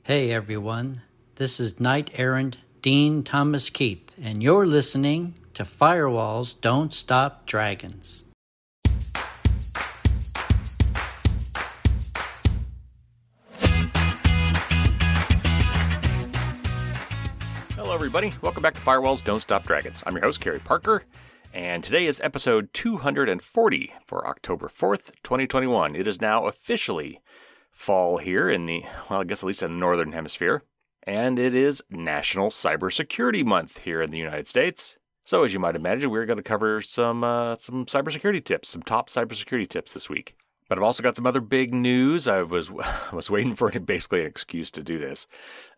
Hey everyone, this is Knight Errant Dean Thomas Keith, and you're listening to Firewalls Don't Stop Dragons. Hello everybody, welcome back to Firewalls Don't Stop Dragons. I'm your host, Kerry Parker, and today is episode 240 for October 4th, 2021. It is now officially fall here in the, well, I guess at least in the Northern Hemisphere. And it is National Cybersecurity Month here in the United States. So as you might imagine, we're going to cover some cybersecurity tips, some top cybersecurity tips this week. But I've also got some other big news. I was waiting for basically an excuse to do this.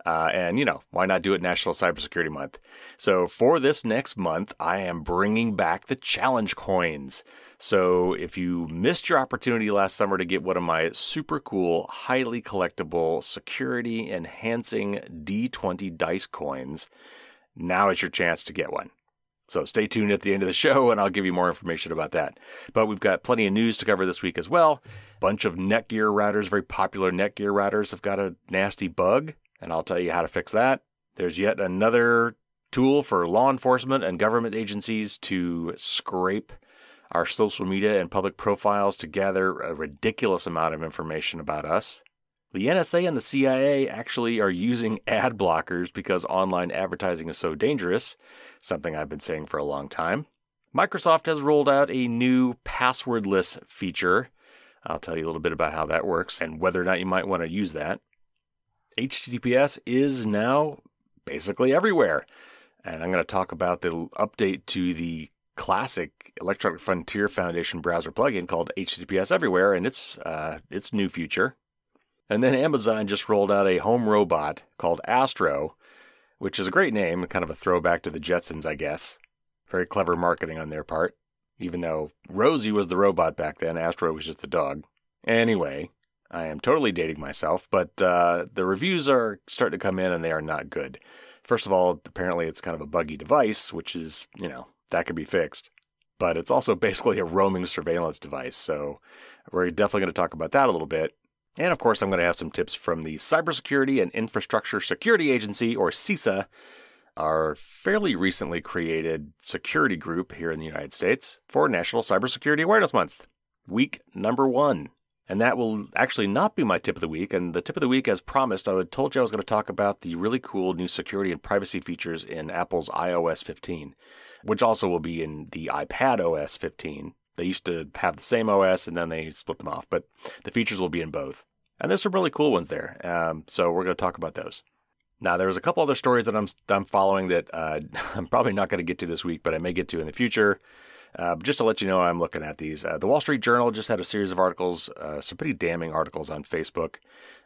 And, why not do it National Cybersecurity Month? So for this next month, I am bringing back the challenge coins. So if you missed your opportunity last summer to get one of my super cool, highly collectible, security enhancing D20 dice coins, now is your chance to get one. So stay tuned at the end of the show and I'll give you more information about that. But we've got plenty of news to cover this week as well. Bunch of Netgear routers, very popular Netgear routers, have got a nasty bug, and I'll tell you how to fix that. There's yet another tool for law enforcement and government agencies to scrape our social media and public profiles to gather a ridiculous amount of information about us. The NSA and the CIA actually are using ad blockers because online advertising is so dangerous, something I've been saying for a long time. Microsoft has rolled out a new passwordless feature. I'll tell you a little bit about how that works and whether or not you might want to use that. HTTPS is now basically everywhere. And I'm going to talk about the update to the classic Electronic Frontier Foundation browser plugin called HTTPS Everywhere and its new feature. And then Amazon just rolled out a home robot called Astro, which is a great name, kind of a throwback to the Jetsons, I guess. Very clever marketing on their part, even though Rosie was the robot back then, Astro was just the dog. Anyway, I am totally dating myself, but the reviews are starting to come in and they are not good. First of all, apparently it's kind of a buggy device, which is, that could be fixed. But it's also basically a roaming surveillance device, so we're definitely going to talk about that a little bit. And of course, I'm going to have some tips from the Cybersecurity and Infrastructure Security Agency, or CISA, our fairly recently created security group here in the United States for National Cybersecurity Awareness Month, week number 1. And that will actually not be my tip of the week. And the tip of the week, as promised, I told you I was going to talk about the really cool new security and privacy features in Apple's iOS 15, which also will be in the iPad OS 15. They used to have the same OS and then they split them off, but the features will be in both. And there's some really cool ones there. So we're going to talk about those. Now, there's a couple other stories that I'm following that I'm probably not going to get to this week, but I may get to in the future. Just to let you know, I'm looking at these. The Wall Street Journal just had a series of articles, some pretty damning articles on Facebook.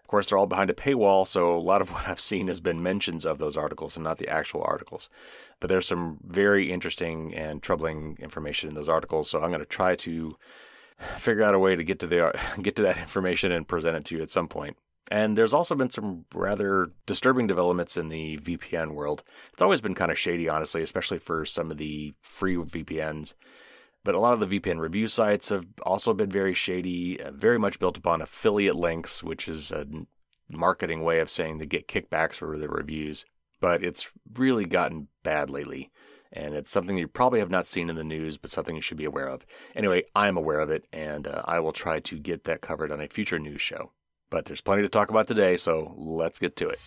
Of course, they're all behind a paywall, so a lot of what I've seen has been mentions of those articles and not the actual articles. But there's some very interesting and troubling information in those articles, so I'm going to try to figure out a way to get to that information and present it to you at some point. And there's also been some rather disturbing developments in the VPN world. It's always been kind of shady, honestly, especially for some of the free VPNs. But a lot of the VPN review sites have also been very shady, very much built upon affiliate links, which is a marketing way of saying they get kickbacks for their reviews. But it's really gotten bad lately. And it's something you probably have not seen in the news, but something you should be aware of. Anyway, I'm aware of it, and I will try to get that covered on a future news show. But there's plenty to talk about today, so let's get to it.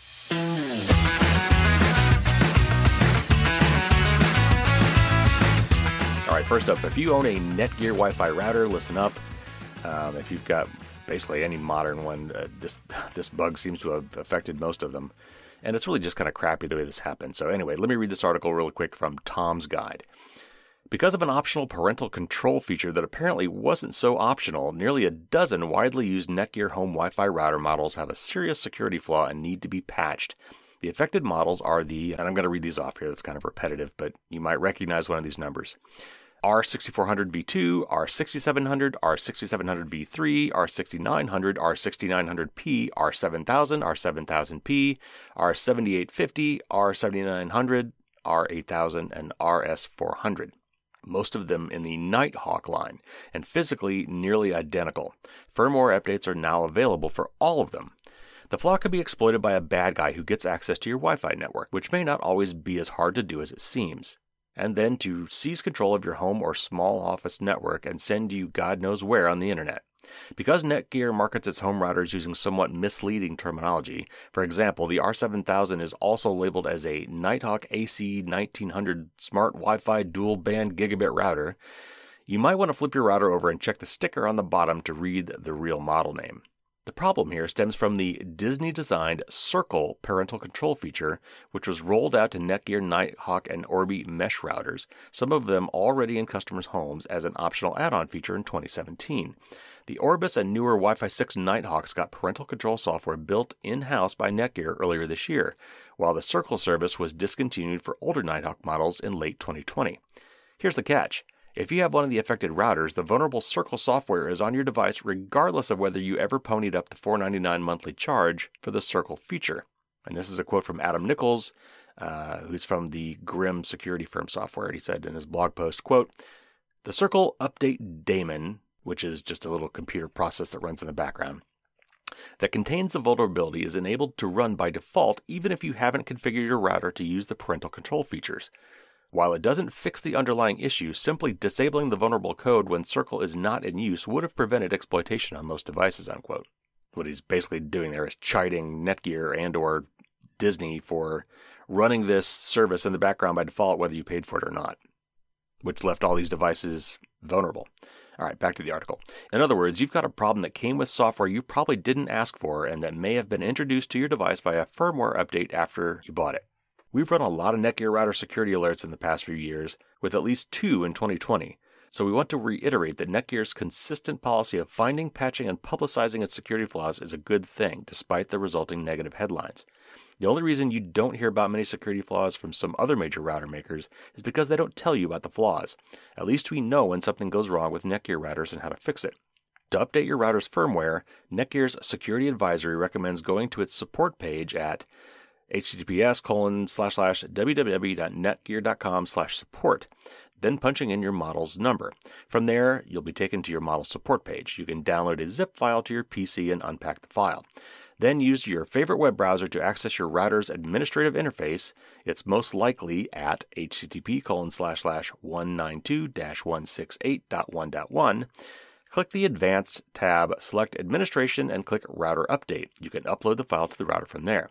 All right, first up, if you own a Netgear Wi-Fi router, listen up. If you've got basically any modern one, this bug seems to have affected most of them. And it's really just kind of crappy the way this happened. So anyway, let me read this article real quick from Tom's Guide. Because of an optional parental control feature that apparently wasn't so optional, nearly a dozen widely used Netgear home Wi-Fi router models have a serious security flaw and need to be patched. The affected models are and I'm going to read these off here, that's kind of repetitive, but you might recognize one of these numbers. R6400V2, R6700, R6700V3, R6900, R6900P, R7000, R7000P, R7850, R7900, R8000, and RS400. Most of them in the Nighthawk line, and physically nearly identical. Firmware updates are now available for all of them. The flaw can be exploited by a bad guy who gets access to your Wi-Fi network, which may not always be as hard to do as it seems, and then to seize control of your home or small office network and send you God knows where on the internet. Because Netgear markets its home routers using somewhat misleading terminology, for example, the R7000 is also labeled as a Nighthawk AC 1900 Smart Wi-Fi Dual Band Gigabit router, you might want to flip your router over and check the sticker on the bottom to read the real model name. The problem here stems from the Disney-designed Circle parental control feature, which was rolled out to Netgear Nighthawk and Orbi mesh routers, some of them already in customers' homes, as an optional add-on feature in 2017. The Orbis and newer Wi-Fi 6 Nighthawks got parental control software built in-house by Netgear earlier this year, while the Circle service was discontinued for older Nighthawk models in late 2020. Here's the catch. If you have one of the affected routers, the vulnerable Circle software is on your device regardless of whether you ever ponied up the $4.99 monthly charge for the Circle feature. And this is a quote from Adam Nichols, who's from the Grim security firm software. He said in his blog post, quote, "The Circle update daemon," which is just a little computer process that runs in the background, "that contains the vulnerability is enabled to run by default even if you haven't configured your router to use the parental control features. While it doesn't fix the underlying issue, simply disabling the vulnerable code when Circle is not in use would have prevented exploitation on most devices," unquote. What he's basically doing there is chiding Netgear and or Disney for running this service in the background by default whether you paid for it or not, which left all these devices vulnerable. All right, back to the article. In other words, you've got a problem that came with software you probably didn't ask for and that may have been introduced to your device via a firmware update after you bought it. We've run a lot of Netgear router security alerts in the past few years, with at least 2 in 2020, so we want to reiterate that Netgear's consistent policy of finding, patching, and publicizing its security flaws is a good thing, despite the resulting negative headlines. The only reason you don't hear about many security flaws from some other major router makers is because they don't tell you about the flaws. At least we know when something goes wrong with Netgear routers and how to fix it. To update your router's firmware, Netgear's security advisory recommends going to its support page at https://www.netgear.com/support, then punching in your model's number. From there, you'll be taken to your model support page. You can download a zip file to your PC and unpack the file. Then use your favorite web browser to access your router's administrative interface. It's most likely at http://192-168.1.1. Click the Advanced tab, select Administration, and click Router Update. You can upload the file to the router from there.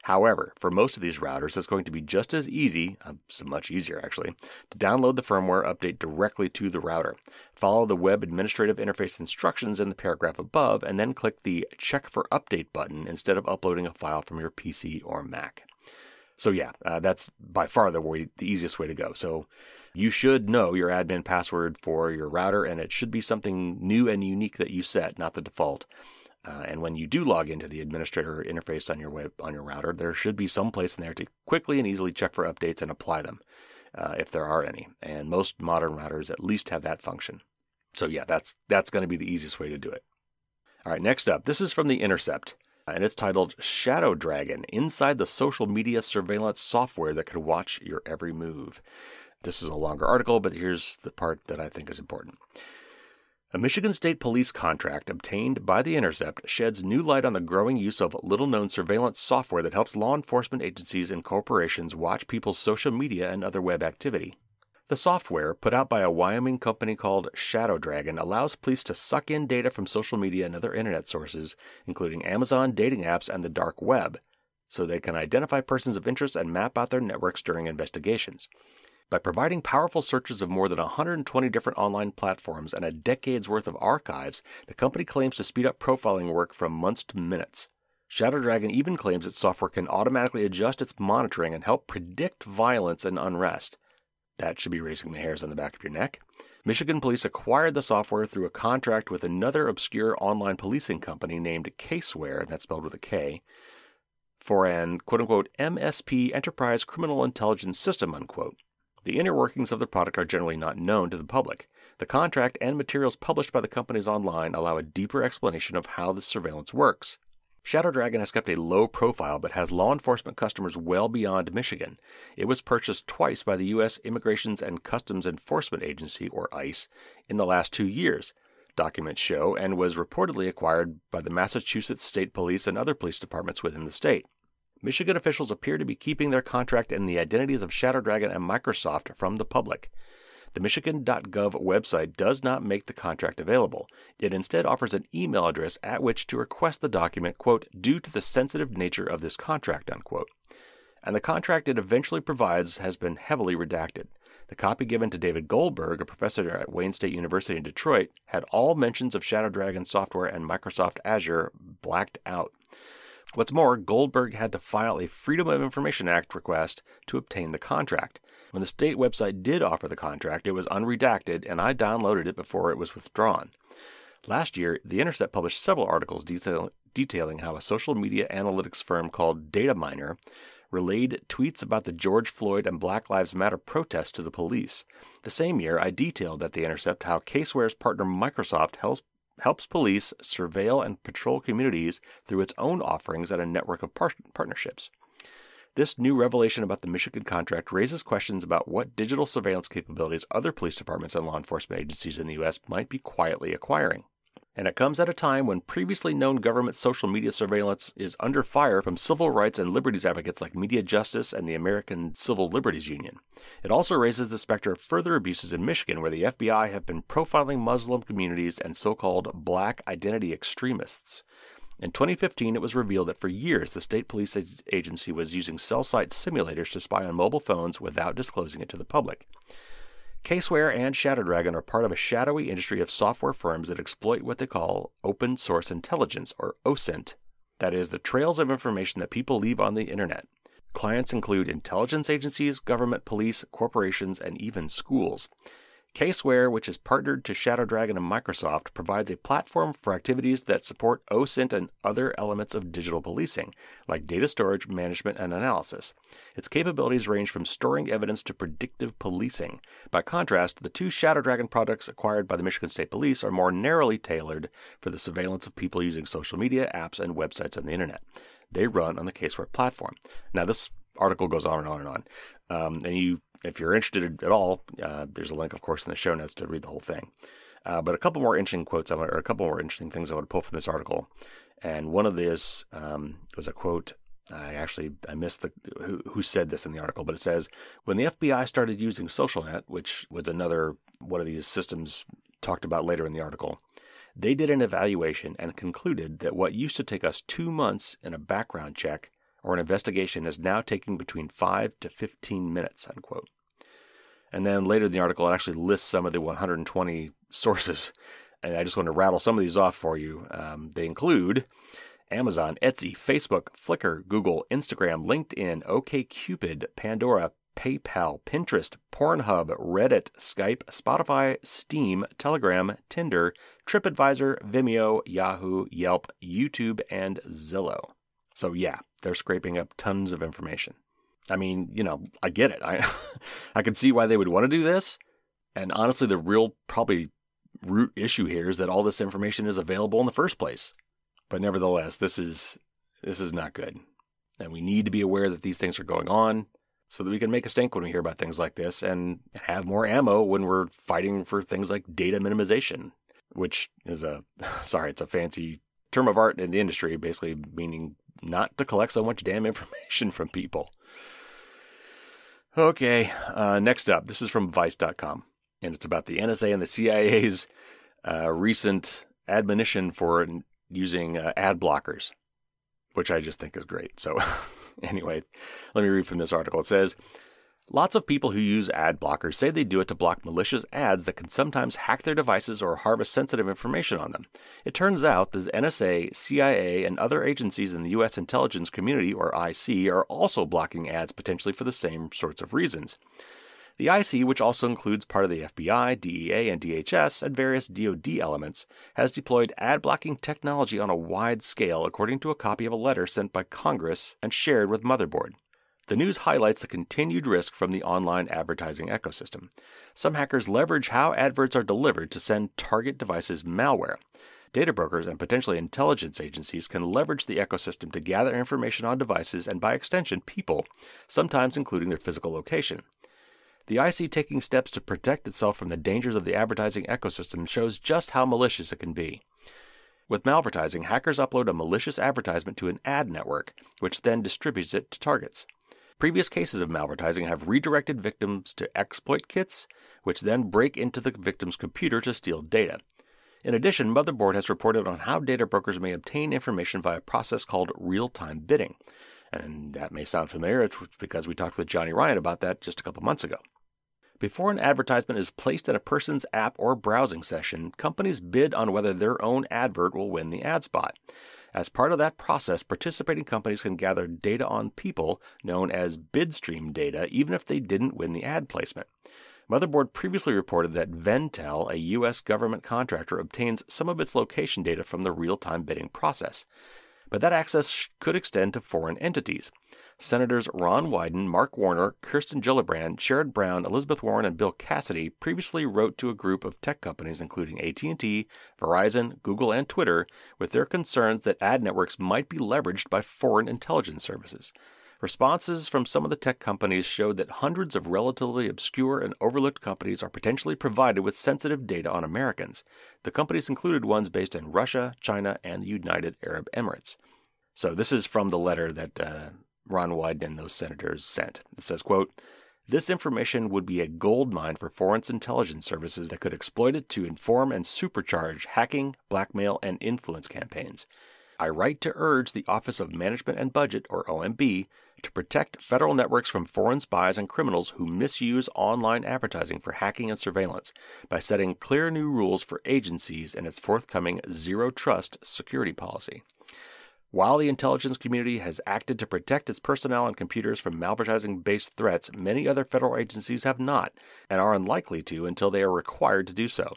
However, for most of these routers, it's going to be just as easy, so much easier actually, to download the firmware update directly to the router. Follow the Web Administrative Interface instructions in the paragraph above, and then click the Check for Update button instead of uploading a file from your PC or Mac. So yeah, that's by far the easiest way to go. So you should know your admin password for your router, and it should be something new and unique that you set, not the default. And when you do log into the administrator interface on your router, there should be some place in there to quickly and easily check for updates and apply them, if there are any. And most modern routers at least have that function. So yeah, that's going to be the easiest way to do it. All right, next up, this is from The Intercept, and it's titled "Shadow Dragon: Inside the Social Media Surveillance Software That Could Watch Your Every Move." This is a longer article, but here's the part that I think is important. A Michigan State Police contract obtained by The Intercept sheds new light on the growing use of little-known surveillance software that helps law enforcement agencies and corporations watch people's social media and other web activity. The software, put out by a Wyoming company called Shadow Dragon, allows police to suck in data from social media and other internet sources, including Amazon, dating apps, and the dark web, so they can identify persons of interest and map out their networks during investigations. By providing powerful searches of more than 120 different online platforms and a decade's worth of archives, the company claims to speed up profiling work from months to minutes. Shadow Dragon even claims its software can automatically adjust its monitoring and help predict violence and unrest. That should be raising the hairs on the back of your neck. Michigan police acquired the software through a contract with another obscure online policing company named Caseware, and that's spelled with a K, for an quote-unquote MSP Enterprise Criminal Intelligence System, unquote. The inner workings of the product are generally not known to the public. The contract and materials published by the companies online allow a deeper explanation of how this surveillance works. Shadow Dragon has kept a low profile but has law enforcement customers well beyond Michigan. It was purchased twice by the U.S. Immigrations and Customs Enforcement Agency, or ICE, in the last 2 years. documents show, and was reportedly acquired by the Massachusetts State Police and other police departments within the state. Michigan officials appear to be keeping their contract and the identities of Shadow Dragon and Microsoft from the public. The Michigan.gov website does not make the contract available. It instead offers an email address at which to request the document, quote, due to the sensitive nature of this contract, unquote. And the contract it eventually provides has been heavily redacted. The copy given to David Goldberg, a professor at Wayne State University in Detroit, had all mentions of Shadow Dragon software and Microsoft Azure blacked out. What's more, Goldberg had to file a Freedom of Information Act request to obtain the contract. When the state website did offer the contract, it was unredacted, and I downloaded it before it was withdrawn. Last year, The Intercept published several articles detailing how a social media analytics firm called DataMiner relayed tweets about the George Floyd and Black Lives Matter protests to the police. The same year, I detailed at The Intercept how Caseware's partner Microsoft helps police surveil and patrol communities through its own offerings and a network of partnerships. This new revelation about the Michigan contract raises questions about what digital surveillance capabilities other police departments and law enforcement agencies in the U.S. might be quietly acquiring. And it comes at a time when previously known government social media surveillance is under fire from civil rights and liberties advocates like Media Justice and the American Civil Liberties Union. It also raises the specter of further abuses in Michigan, where the FBI have been profiling Muslim communities and so-called black identity extremists. In 2015, it was revealed that for years the state police agency was using cell site simulators to spy on mobile phones without disclosing it to the public. Caseware and Shadow Dragon are part of a shadowy industry of software firms that exploit what they call open source intelligence, or OSINT. That is, the trails of information that people leave on the internet. Clients include intelligence agencies, government, police, corporations, and even schools. Caseware, which is partnered to Shadow Dragon and Microsoft, provides a platform for activities that support OSINT and other elements of digital policing, like data storage, management, and analysis. Its capabilities range from storing evidence to predictive policing. By contrast, the two Shadow Dragon products acquired by the Michigan State Police are more narrowly tailored for the surveillance of people using social media, apps, and websites on the internet. They run on the Caseware platform. Now, this article goes on and on and on. If you're interested at all, there's a link, of course, in the show notes to read the whole thing. But a couple more interesting quotes, or a couple more interesting things I want to pull from this article. And one of this was a quote. I missed who said this in the article, but it says, when the FBI started using SocialNet, which was another one of these systems talked about later in the article, they did an evaluation and concluded that what used to take us 2 months in a background check or an investigation is now taking between 5 to 15 minutes, unquote. And then later in the article, it actually lists some of the 120 sources, and I just want to rattle some of these off for you. They include Amazon, Etsy, Facebook, Flickr, Google, Instagram, LinkedIn, OkCupid, Pandora, PayPal, Pinterest, Pornhub, Reddit, Skype, Spotify, Steam, Telegram, Tinder, TripAdvisor, Vimeo, Yahoo, Yelp, YouTube, and Zillow. So yeah, they're scraping up tons of information. I mean, I get it. I can see why they would want to do this. And honestly, the real probably root issue here is that all this information is available in the first place. But nevertheless, this is not good. And we need to be aware that these things are going on so that we can make a stink when we hear about things like this and have more ammo when we're fighting for things like data minimization, which is it's a fancy term of art in the industry, basically meaning not to collect so much damn information from people. Okay, next up, this is from Vice.com, and it's about the NSA and the CIA's recent admonition for using ad blockers, which I just think is great. So anyway, let me read from this article. It says, lots of people who use ad blockers say they do it to block malicious ads that can sometimes hack their devices or harvest sensitive information on them. It turns out that the NSA, CIA, and other agencies in the U.S. intelligence community, or IC, are also blocking ads potentially for the same sorts of reasons. The IC, which also includes part of the FBI, DEA, and DHS, and various DoD elements, has deployed ad blocking technology on a wide scale, according to a copy of a letter sent by Congress and shared with Motherboard. The news highlights the continued risk from the online advertising ecosystem. Some hackers leverage how adverts are delivered to send target devices malware. Data brokers and potentially intelligence agencies can leverage the ecosystem to gather information on devices and, by extension, people, sometimes including their physical location. The IC taking steps to protect itself from the dangers of the advertising ecosystem shows just how malicious it can be. With malvertising, hackers upload a malicious advertisement to an ad network, which then distributes it to targets. Previous cases of malvertising have redirected victims to exploit kits, which then break into the victim's computer to steal data. In addition, Motherboard has reported on how data brokers may obtain information via a process called real-time bidding. And that may sound familiar, it's because we talked with Johnny Ryan about that just a couple months ago. Before an advertisement is placed in a person's app or browsing session, companies bid on whether their own advert will win the ad spot. As part of that process, participating companies can gather data on people, known as bidstream data, even if they didn't win the ad placement. Motherboard previously reported that Ventel, a U.S. government contractor, obtains some of its location data from the real-time bidding process. But that access could extend to foreign entities. Senators Ron Wyden, Mark Warner, Kirsten Gillibrand, Sherrod Brown, Elizabeth Warren, and Bill Cassidy previously wrote to a group of tech companies including AT&T, Verizon, Google, and Twitter with their concerns that ad networks might be leveraged by foreign intelligence services. Responses from some of the tech companies showed that hundreds of relatively obscure and overlooked companies are potentially provided with sensitive data on Americans. The companies included ones based in Russia, China, and the United Arab Emirates. So this is from the letter that Ron Wyden and those senators sent. It says, quote, "This information would be a goldmine for foreign intelligence services that could exploit it to inform and supercharge hacking, blackmail, and influence campaigns. I write to urge the Office of Management and Budget, or OMB, to protect federal networks from foreign spies and criminals who misuse online advertising for hacking and surveillance by setting clear new rules for agencies in its forthcoming Zero Trust security policy. While the intelligence community has acted to protect its personnel and computers from malvertising-based threats, many other federal agencies have not, and are unlikely to until they are required to do so.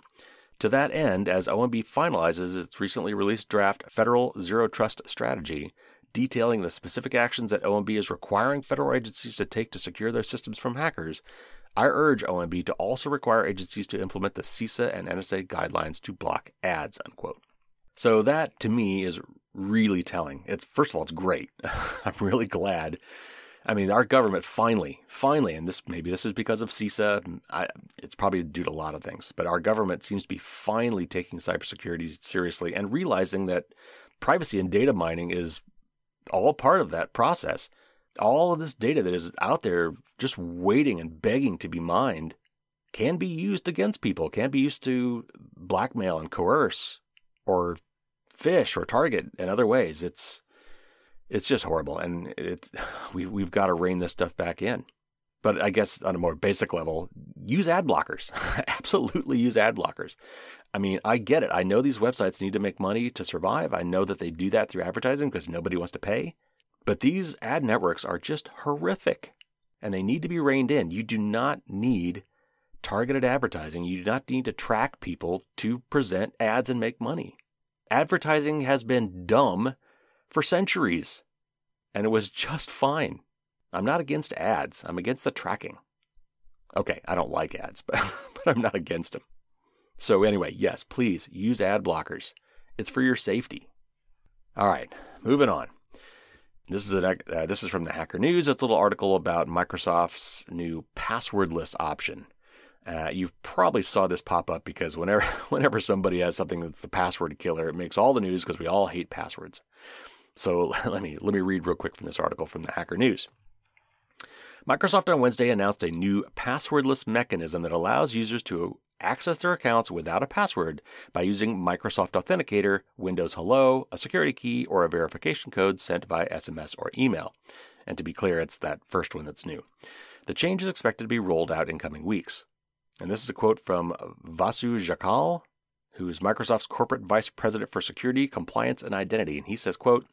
To that end, as OMB finalizes its recently released draft Federal Zero Trust Strategy, detailing the specific actions that OMB is requiring federal agencies to take to secure their systems from hackers, I urge OMB to also require agencies to implement the CISA and NSA guidelines to block ads," unquote. So that, to me, is really telling. First of all, it's great. I'm really glad. I mean, our government finally, and maybe this is because of CISA. It's probably due to a lot of things, but our government seems to be finally taking cybersecurity seriously and realizing that privacy and data mining is all part of that process. All of this data that is out there just waiting and begging to be mined can be used against people, can be used to blackmail and coerce or fish or target in other ways. It's just horrible, and we've got to rein this stuff back in. But I guess on a more basic level, use ad blockers. Absolutely use ad blockers. I mean, I get it. I know these websites need to make money to survive. I know that they do that through advertising because nobody wants to pay. But these ad networks are just horrific, and they need to be reined in. You do not need targeted advertising. You do not need to track people to present ads and make money. Advertising has been dumb for centuries, and it was just fine. I'm not against ads. I'm against the tracking. Okay, I don't like ads, but I'm not against them. So anyway, yes, please use ad blockers. It's for your safety. All right, moving on. This is from the Hacker News. It's a little article about Microsoft's new passwordless option. You probably saw this pop up because whenever somebody has something that's the password killer, it makes all the news because we all hate passwords. So let me read real quick from this article from the Hacker News. Microsoft on Wednesday announced a new passwordless mechanism that allows users to access their accounts without a password by using Microsoft Authenticator, Windows Hello, a security key, or a verification code sent by SMS or email. And to be clear, it's that first one that's new. The change is expected to be rolled out in coming weeks. And this is a quote from Vasu Jakal, who is Microsoft's Corporate Vice President for Security, Compliance, and Identity. And he says, quote,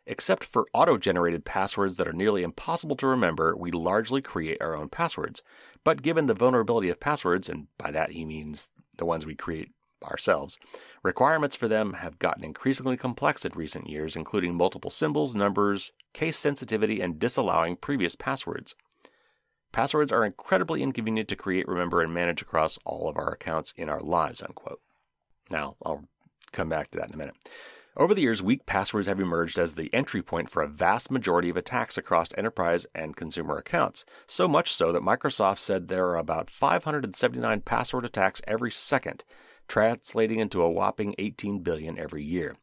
"Except for auto-generated passwords that are nearly impossible to remember, we largely create our own passwords. But given the vulnerability of passwords," and by that he means the ones we create ourselves, "requirements for them have gotten increasingly complex in recent years, including multiple symbols, numbers, case sensitivity, and disallowing previous passwords. Passwords are incredibly inconvenient to create, remember, and manage across all of our accounts in our lives," unquote. Now, I'll come back to that in a minute. Over the years, weak passwords have emerged as the entry point for a vast majority of attacks across enterprise and consumer accounts, so much so that Microsoft said there are about 579 password attacks every second, translating into a whopping 18 billion every year.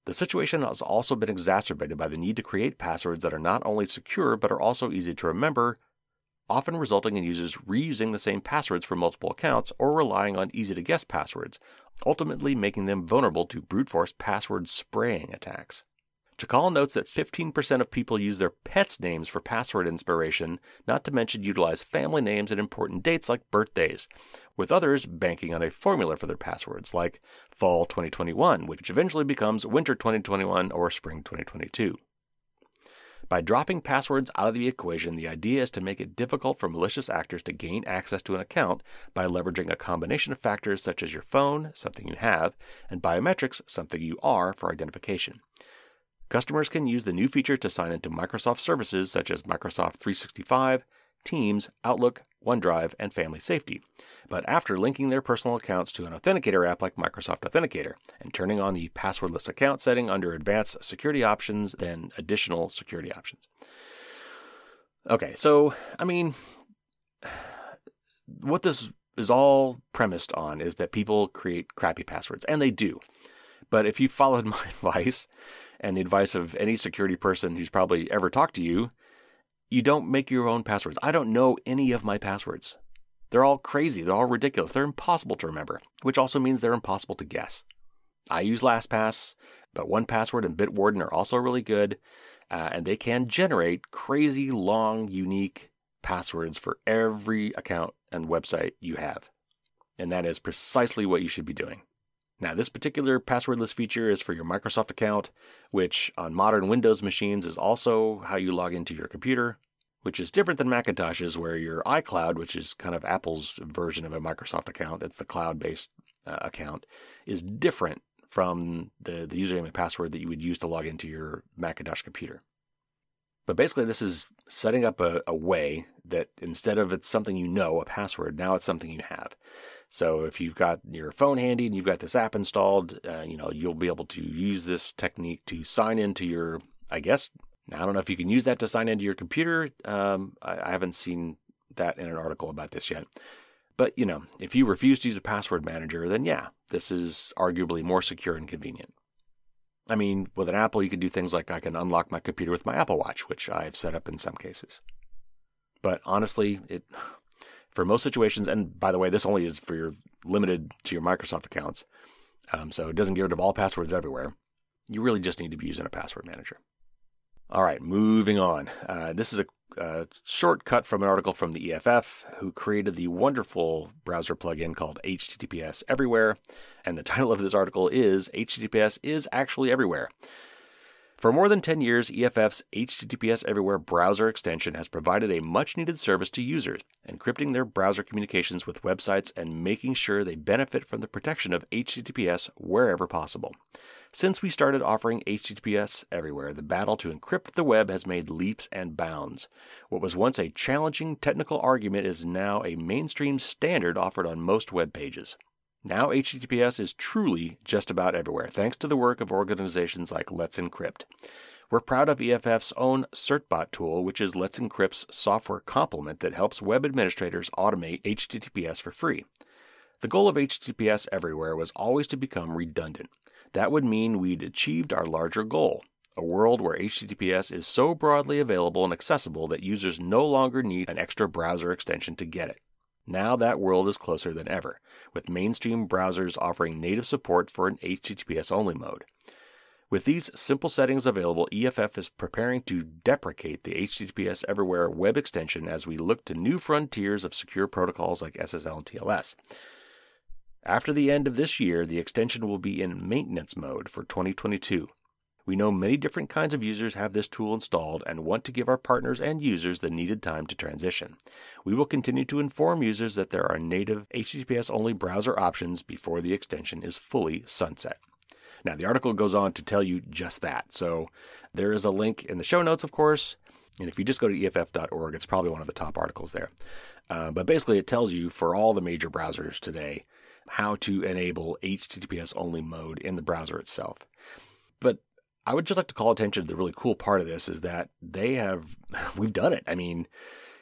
The situation has also been exacerbated by the need to create passwords that are not only secure but are also easy to remember, often resulting in users reusing the same passwords for multiple accounts or relying on easy-to-guess passwords, ultimately making them vulnerable to brute force password spraying attacks. Chakal notes that 15% of people use their pets' names for password inspiration, not to mention utilize family names and important dates like birthdays, with others banking on a formula for their passwords, like Fall 2021, which eventually becomes Winter 2021 or Spring 2022. By dropping passwords out of the equation, the idea is to make it difficult for malicious actors to gain access to an account by leveraging a combination of factors such as your phone, something you have, and biometrics, something you are, for identification. Customers can use the new feature to sign into Microsoft services such as Microsoft 365, Teams, Outlook, OneDrive, and Family Safety, but after linking their personal accounts to an Authenticator app like Microsoft Authenticator and turning on the passwordless account setting under Advanced Security Options, then Additional Security Options. Okay, so, what this is all premised on is that people create crappy passwords, and they do. But if you followed my advice, and the advice of any security person who's probably ever talked to you, you don't make your own passwords. I don't know any of my passwords. They're all crazy. They're all ridiculous. They're impossible to remember, which also means they're impossible to guess. I use LastPass, but 1Password and Bitwarden are also really good, and they can generate crazy, long, unique passwords for every account and website you have. And that is precisely what you should be doing. Now, this particular passwordless feature is for your Microsoft account, which on modern Windows machines is also how you log into your computer, which is different than Macintosh's, where your iCloud, which is kind of Apple's version of a Microsoft account, it's the cloud-based account, is different from the username and password that you would use to log into your Macintosh computer. But basically, this is setting up a way that instead of it's something you know, a password, now it's something you have. So if you've got your phone handy and you've got this app installed, you'll be able to use this technique to sign into your, I don't know if you can use that to sign into your computer. I haven't seen that in an article about this yet. But, if you refuse to use a password manager, then yeah, this is arguably more secure and convenient. With an Apple, you can do things like I can unlock my computer with my Apple Watch, which I've set up in some cases. But honestly, for most situations, and by the way, this only is for your limited to your Microsoft accounts, so it doesn't get rid of all passwords everywhere. You really just need to be using a password manager. All right, moving on. This is a short cut from an article from the EFF, who created the wonderful browser plugin called HTTPS Everywhere, and the title of this article is HTTPS is actually everywhere. For more than 10 years, EFF's HTTPS Everywhere browser extension has provided a much-needed service to users, encrypting their browser communications with websites and making sure they benefit from the protection of HTTPS wherever possible. Since we started offering HTTPS Everywhere, the battle to encrypt the web has made leaps and bounds. What was once a challenging technical argument is now a mainstream standard offered on most web pages. Now HTTPS is truly just about everywhere, thanks to the work of organizations like Let's Encrypt. We're proud of EFF's own CertBot tool, which is Let's Encrypt's software complement that helps web administrators automate HTTPS for free. The goal of HTTPS Everywhere was always to become redundant. That would mean we'd achieved our larger goal, a world where HTTPS is so broadly available and accessible that users no longer need an extra browser extension to get it. Now that world is closer than ever, with mainstream browsers offering native support for an HTTPS-only mode. With these simple settings available, EFF is preparing to deprecate the HTTPS Everywhere web extension as we look to new frontiers of secure protocols like SSL and TLS. After the end of this year, the extension will be in maintenance mode for 2022. We know many different kinds of users have this tool installed and want to give our partners and users the needed time to transition. We will continue to inform users that there are native HTTPS-only browser options before the extension is fully sunset. Now, the article goes on to tell you just that. So there is a link in the show notes, of course. And if you just go to EFF.org, it's probably one of the top articles there. But basically, it tells you for all the major browsers today how to enable HTTPS-only mode in the browser itself. But I would just like to call attention to the really cool part of this is that we've done it. I mean,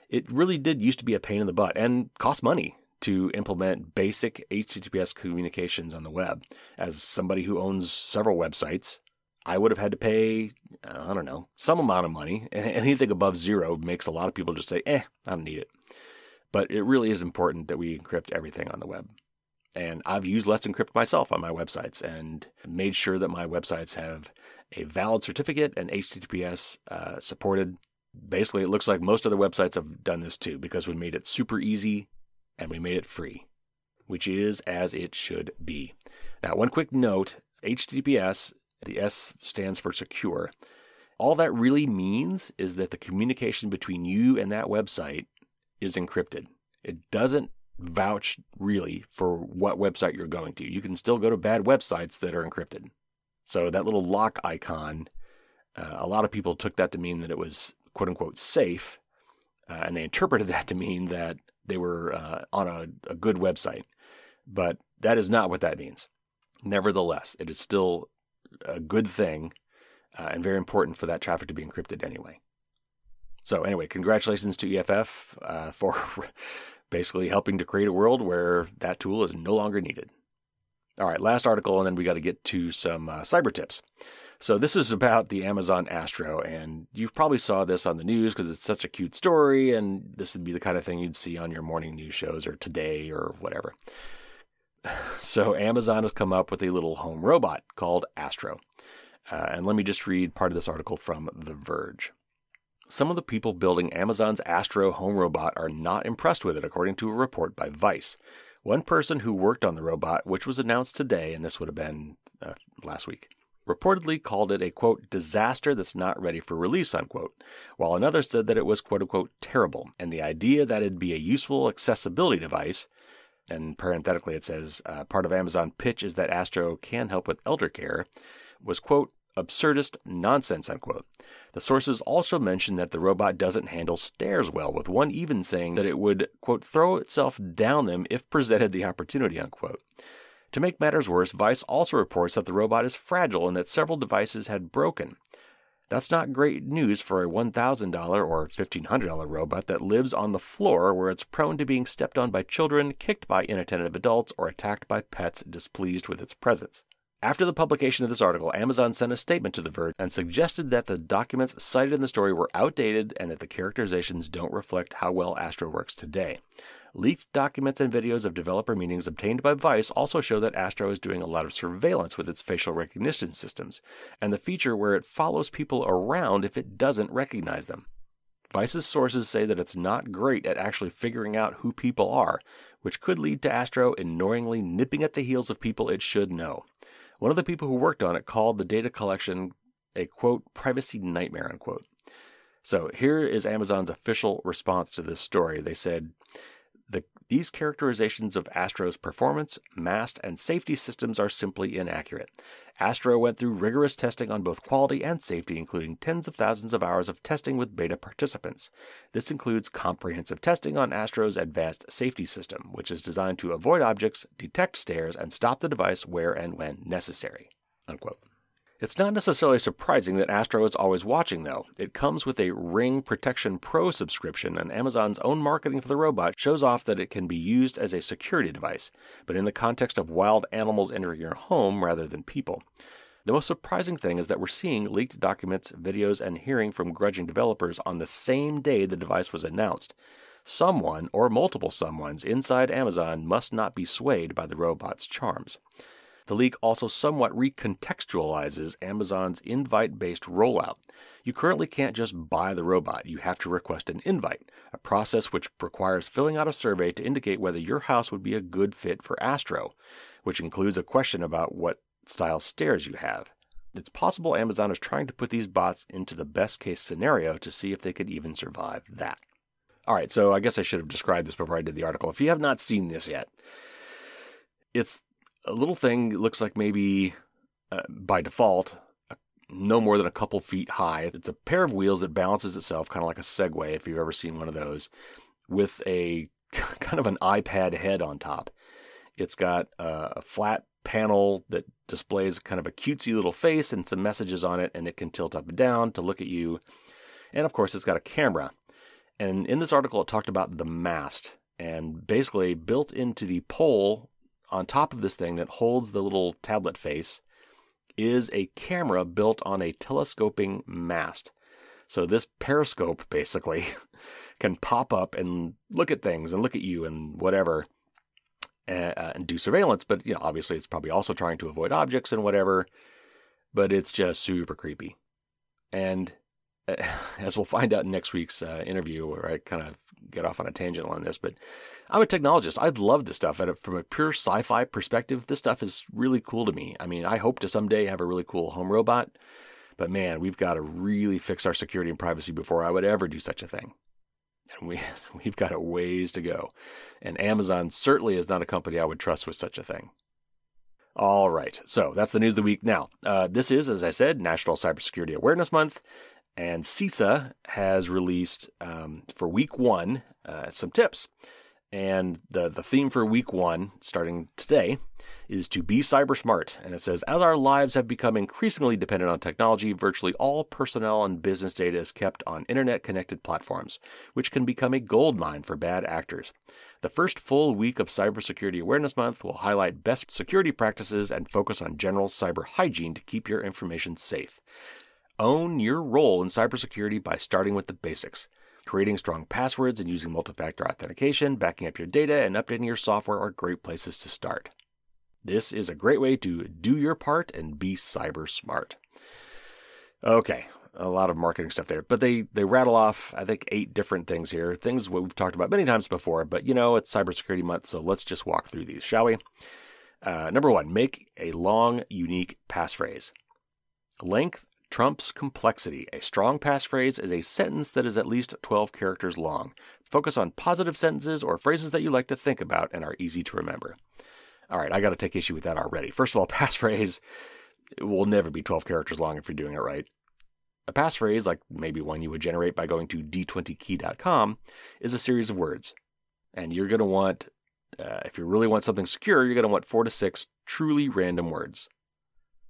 it really did used to be a pain in the butt and cost money to implement basic HTTPS communications on the web. As somebody who owns several websites, I would have had to pay, I don't know, some amount of money. And anything above zero makes a lot of people just say, I don't need it. But it really is important that we encrypt everything on the web. And I've used Let's Encrypt myself on my websites and made sure that my websites have a valid certificate and HTTPS supported. Basically, it looks like most other websites have done this too, because we made it super easy and we made it free, which is as it should be. Now, one quick note, HTTPS, the S stands for secure. All that really means is that the communication between you and that website is encrypted. It doesn't vouch really for what website you're going to. You can still go to bad websites that are encrypted. So that little lock icon, a lot of people took that to mean that it was quote unquote safe, and they interpreted that to mean that they were on a good website. But that is not what that means. Nevertheless, it is still a good thing and very important for that traffic to be encrypted anyway. So anyway, congratulations to EFF for basically helping to create a world where that tool is no longer needed. All right, last article, and then we got to get to some cyber tips. So this is about the Amazon Astro, and you probably saw this on the news because it's such a cute story, and this would be the kind of thing you'd see on your morning news shows or Today or whatever. So Amazon has come up with a little home robot called Astro. And let me just read part of this article from The Verge. Some of the people building Amazon's Astro home robot are not impressed with it, according to a report by Vice. One person who worked on the robot, which was announced today, and this would have been last week, reportedly called it a, quote, disaster that's not ready for release, unquote, while another said that it was, quote, unquote, terrible, and the idea that it'd be a useful accessibility device, and parenthetically it says, part of Amazon pitch is that Astro can help with elder care, was, quote, absurdist nonsense, unquote. The sources also mentioned that the robot doesn't handle stairs well, with one even saying that it would, quote, throw itself down them if presented the opportunity, unquote. To make matters worse, Vice also reports that the robot is fragile and that several devices had broken. That's not great news for a $1,000 or $1,500 robot that lives on the floor where it's prone to being stepped on by children, kicked by inattentive adults, or attacked by pets displeased with its presence. After the publication of this article, Amazon sent a statement to The Verge and suggested that the documents cited in the story were outdated and that the characterizations don't reflect how well Astro works today. Leaked documents and videos of developer meetings obtained by Vice also show that Astro is doing a lot of surveillance with its facial recognition systems, and the feature where it follows people around if it doesn't recognize them. Vice's sources say that it's not great at actually figuring out who people are, which could lead to Astro annoyingly nipping at the heels of people it should know. One of the people who worked on it called the data collection a, quote, privacy nightmare, unquote. So here is Amazon's official response to this story. They said, these characterizations of Astro's performance, mast, and safety systems are simply inaccurate. Astro went through rigorous testing on both quality and safety, including tens of thousands of hours of testing with beta participants. This includes comprehensive testing on Astro's advanced safety system, which is designed to avoid objects, detect stairs, and stop the device where and when necessary, unquote. It's not necessarily surprising that Astro is always watching, though. It comes with a Ring Protection Pro subscription, and Amazon's own marketing for the robot shows off that it can be used as a security device, but in the context of wild animals entering your home rather than people. The most surprising thing is that we're seeing leaked documents, videos, and hearing from grudging developers on the same day the device was announced. Someone, or multiple someones, inside Amazon must not be swayed by the robot's charms. The leak also somewhat recontextualizes Amazon's invite-based rollout. You currently can't just buy the robot. You have to request an invite, a process which requires filling out a survey to indicate whether your house would be a good fit for Astro, which includes a question about what style stairs you have. It's possible Amazon is trying to put these bots into the best-case scenario to see if they could even survive that. All right, so I guess I should have described this before I did the article. If you have not seen this yet, it's a little thing looks like maybe by default no more than a couple feet high. It's a pair of wheels that balances itself kind of like a Segway, if you've ever seen one of those, with a kind of an iPad head on top. It's got a flat panel that displays kind of a cutesy little face and some messages on it, and it can tilt up and down to look at you. And of course, it's got a camera. And in this article, it talked about the mast. And basically, built into the pole on top of this thing that holds the little tablet face is a camera built on a telescoping mast. So this periscope basically can pop up and look at things and look at you and whatever and do surveillance. But obviously it's probably also trying to avoid objects and whatever. But it's just super creepy. And as we'll find out in next week's interview, where I kind of get off on a tangent on this, but I'm a technologist. I love this stuff. From a pure sci-fi perspective, this stuff is really cool to me. I mean, I hope to someday have a really cool home robot, but man, we've got to really fix our security and privacy before I would ever do such a thing. And we've got a ways to go. And Amazon certainly is not a company I would trust with such a thing. All right, so that's the news of the week. Now, this is, as I said, National Cybersecurity Awareness Month. And CISA has released, for week 1, some tips. And the theme for week 1, starting today, is to be cyber smart. And it says, as our lives have become increasingly dependent on technology, virtually all personnel and business data is kept on internet-connected platforms, which can become a goldmine for bad actors. The first full week of Cybersecurity Awareness Month will highlight best security practices and focus on general cyber hygiene to keep your information safe. Own your role in cybersecurity by starting with the basics. Creating strong passwords and using multi-factor authentication, backing up your data, and updating your software are great places to start. This is a great way to do your part and be cyber smart. Okay, a lot of marketing stuff there, but they rattle off, I think, 8 different things here. Things we've talked about many times before, but it's Cybersecurity Month, so let's just walk through these, shall we? Number 1, make a long, unique passphrase. Length trumps complexity. A strong passphrase is a sentence that is at least 12 characters long. Focus on positive sentences or phrases that you like to think about and are easy to remember. All right, I got to take issue with that already. First of all, passphrase will never be 12 characters long if you're doing it right. A passphrase, like maybe one you would generate by going to d20key.com, is a series of words. And you're going to want, if you really want something secure, you're going to want 4 to 6 truly random words.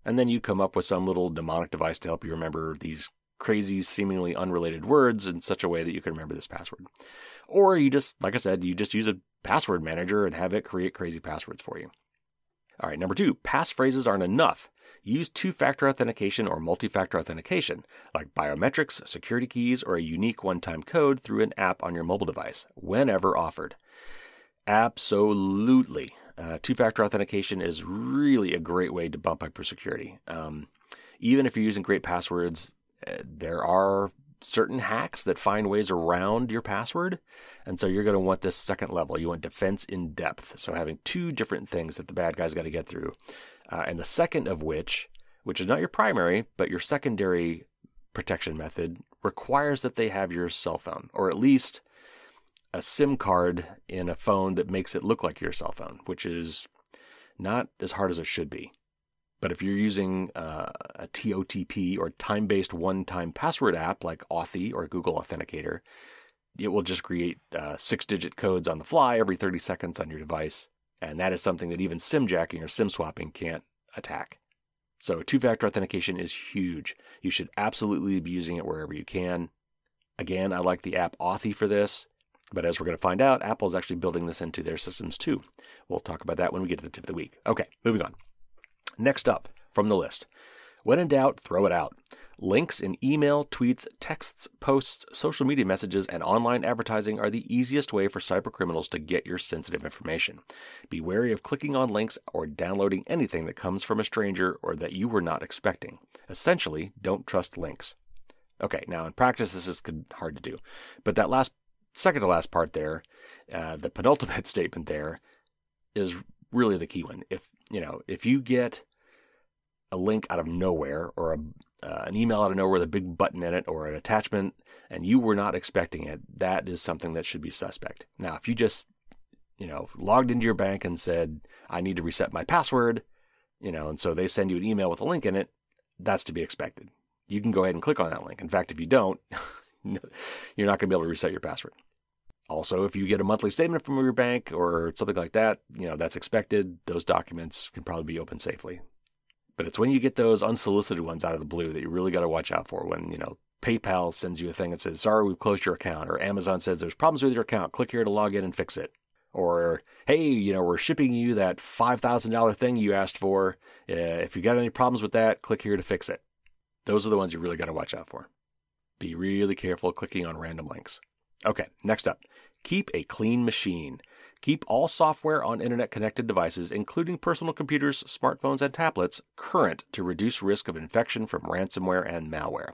And then you come up with some little mnemonic device to help you remember these crazy, seemingly unrelated words in such a way that you can remember this password. Or you just, like I said, you just use a password manager and have it create crazy passwords for you. All right, number 2, passphrases aren't enough. Use two-factor authentication or multi-factor authentication, like biometrics, security keys, or a unique one-time code through an app on your mobile device, whenever offered. Absolutely. Two-factor authentication is really a great way to bump up your security. Even if you're using great passwords, there are certain hacks that find ways around your password. And so you're going to want this second level. You want defense in depth. So having 2 different things that the bad guy's got to get through. And the second of which is not your primary, but your secondary protection method, requires that they have your cell phone, or at least a SIM card in a phone that makes it look like your cell phone, which is not as hard as it should be. But if you're using a TOTP or time-based one-time password app like Authy or Google Authenticator, it will just create 6-digit codes on the fly every 30 seconds on your device. And that is something that even SIM jacking or SIM swapping can't attack. So two-factor authentication is huge. You should absolutely be using it wherever you can. Again, I like the app Authy for this. But as we're going to find out, Apple is actually building this into their systems too. We'll talk about that when we get to the tip of the week. Okay, moving on. Next up from the list. When in doubt, throw it out. Links in email, tweets, texts, posts, social media messages, and online advertising are the easiest way for cybercriminals to get your sensitive information. Be wary of clicking on links or downloading anything that comes from a stranger or that you were not expecting. Essentially, don't trust links. Okay, now in practice, this is hard to do. But that second to last part there, the penultimate statement there, is really the key one. If you get a link out of nowhere or an email out of nowhere with a big button in it or an attachment and you were not expecting it, that is something that should be suspect. Now, if you just, logged into your bank and said, I need to reset my password, and so they send you an email with a link in it, that's to be expected. You can go ahead and click on that link. In fact, if you don't, you're not going to be able to reset your password. Also, if you get a monthly statement from your bank or something like that, that's expected. Those documents can probably be opened safely. But it's when you get those unsolicited ones out of the blue that you really got to watch out for. When, PayPal sends you a thing that says, sorry, we've closed your account. Or Amazon says, there's problems with your account. Click here to log in and fix it. Or, hey, we're shipping you that $5,000 thing you asked for. If you got any problems with that, click here to fix it. Those are the ones you really got to watch out for. Be really careful clicking on random links. Okay, next up. Keep a clean machine. Keep all software on internet-connected devices, including personal computers, smartphones, and tablets, current to reduce risk of infection from ransomware and malware.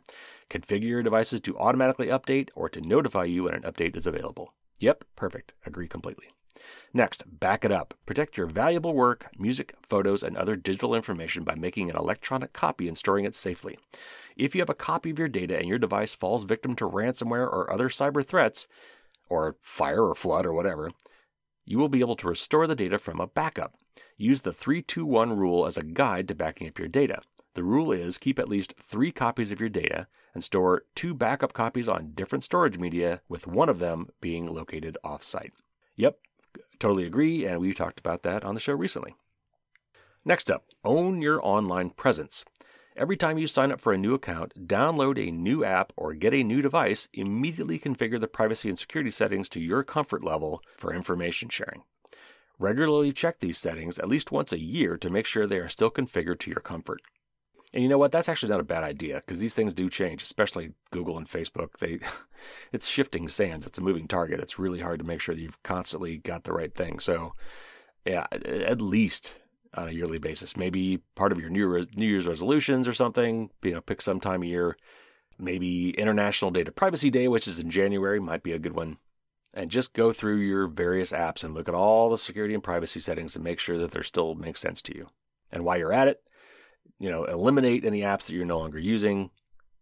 Configure your devices to automatically update or to notify you when an update is available. Yep, perfect. Agree completely. Next, back it up. Protect your valuable work, music, photos, and other digital information by making an electronic copy and storing it safely. If you have a copy of your data and your device falls victim to ransomware or other cyber threats, or fire or flood or whatever, you will be able to restore the data from a backup. Use the 3-2-1 rule as a guide to backing up your data. The rule is keep at least 3 copies of your data and store 2 backup copies on different storage media, with one of them being located off-site. Yep, totally agree, and we talked about that on the show recently. Next up, own your online presence. Every time you sign up for a new account, download a new app or get a new device, immediately configure the privacy and security settings to your comfort level for information sharing. Regularly check these settings at least once a year to make sure they are still configured to your comfort. And you know what? That's actually not a bad idea, because these things do change, especially Google and Facebook. It's shifting sands. It's a moving target. It's really hard to make sure that you've constantly got the right thing. So, yeah, at least on a yearly basis. Maybe part of your New Year's resolutions or something, pick some time of year. Maybe International Data Privacy Day, which is in January, might be a good one. And just go through your various apps and look at all the security and privacy settings and make sure that they still make sense to you. And while you're at it, eliminate any apps that you're no longer using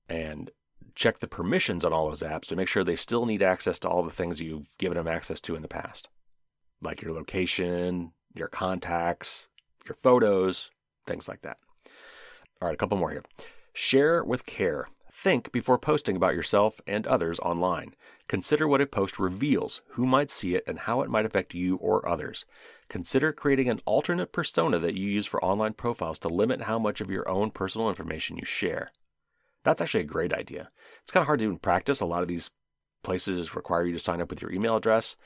and check the permissions on all those apps to make sure they still need access to all the things you've given them access to in the past, like your location, your contacts, your photos, things like that. All right, a couple more here. Share with care. Think before posting about yourself and others online. Consider what a post reveals, who might see it, and how it might affect you or others. Consider creating an alternate persona that you use for online profiles to limit how much of your own personal information you share. That's actually a great idea. It's kind of hard to do in practice. A lot of these places require you to sign up with your email address,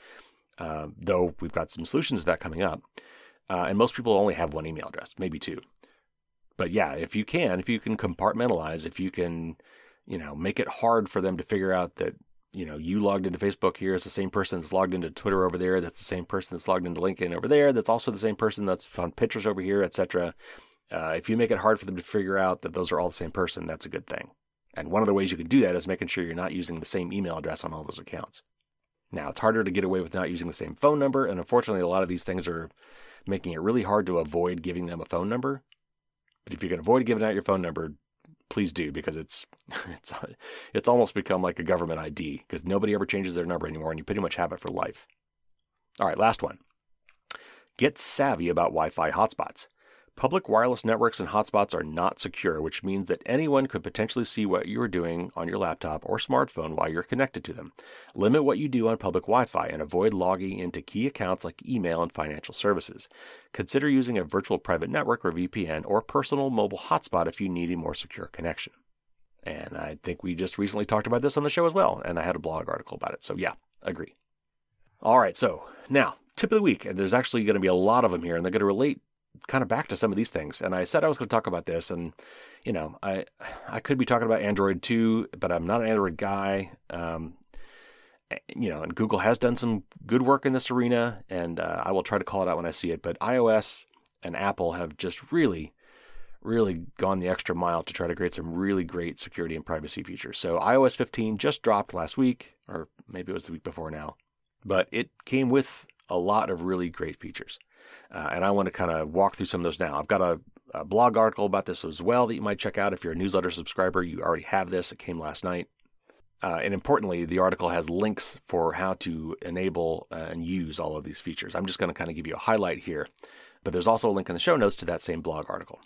though we've got some solutions to that coming up. And most people only have one email address, maybe 2. But yeah, if you can compartmentalize, if you can, make it hard for them to figure out that, you logged into Facebook here is the same person that's logged into Twitter over there, that's the same person that's logged into LinkedIn over there, that's also the same person that's found pictures over here, etc. If you make it hard for them to figure out that those are all the same person, that's a good thing. And one of the ways you can do that is making sure you're not using the same email address on all those accounts. Now, it's harder to get away with not using the same phone number, and unfortunately, a lot of these things are making it really hard to avoid giving them a phone number. But if you can avoid giving out your phone number, please do, because it's almost become like a government ID, because nobody ever changes their number anymore, and you pretty much have it for life. All right, last one. Get savvy about Wi-Fi hotspots. Public wireless networks and hotspots are not secure, which means that anyone could potentially see what you are doing on your laptop or smartphone while you're connected to them. Limit what you do on public Wi-Fi and avoid logging into key accounts like email and financial services. Consider using a virtual private network or VPN or personal mobile hotspot if you need a more secure connection. And I think we just recently talked about this on the show as well, and I had a blog article about it. So yeah, agree. All right, so now, tip of the week. And there's actually going to be a lot of them here, and they're going to relate kind of back to some of these things. And I said I was going to talk about this, and I could be talking about Android too, but I'm not an Android guy. And Google has done some good work in this arena, and I will try to call it out when I see it. But iOS and Apple have just really gone the extra mile to try to create some really great security and privacy features. So iOS 15 just dropped last week, or maybe it was the week before now, but it came with a lot of really great features. And I want to kind of walk through some of those now. I've got a blog article about this as well that you might check out. If you're a newsletter subscriber, you already have this. It came last night. And importantly, the article has links for how to enable and use all of these features. I'm just going to kind of give you a highlight here, but there's also a link in the show notes to that same blog article.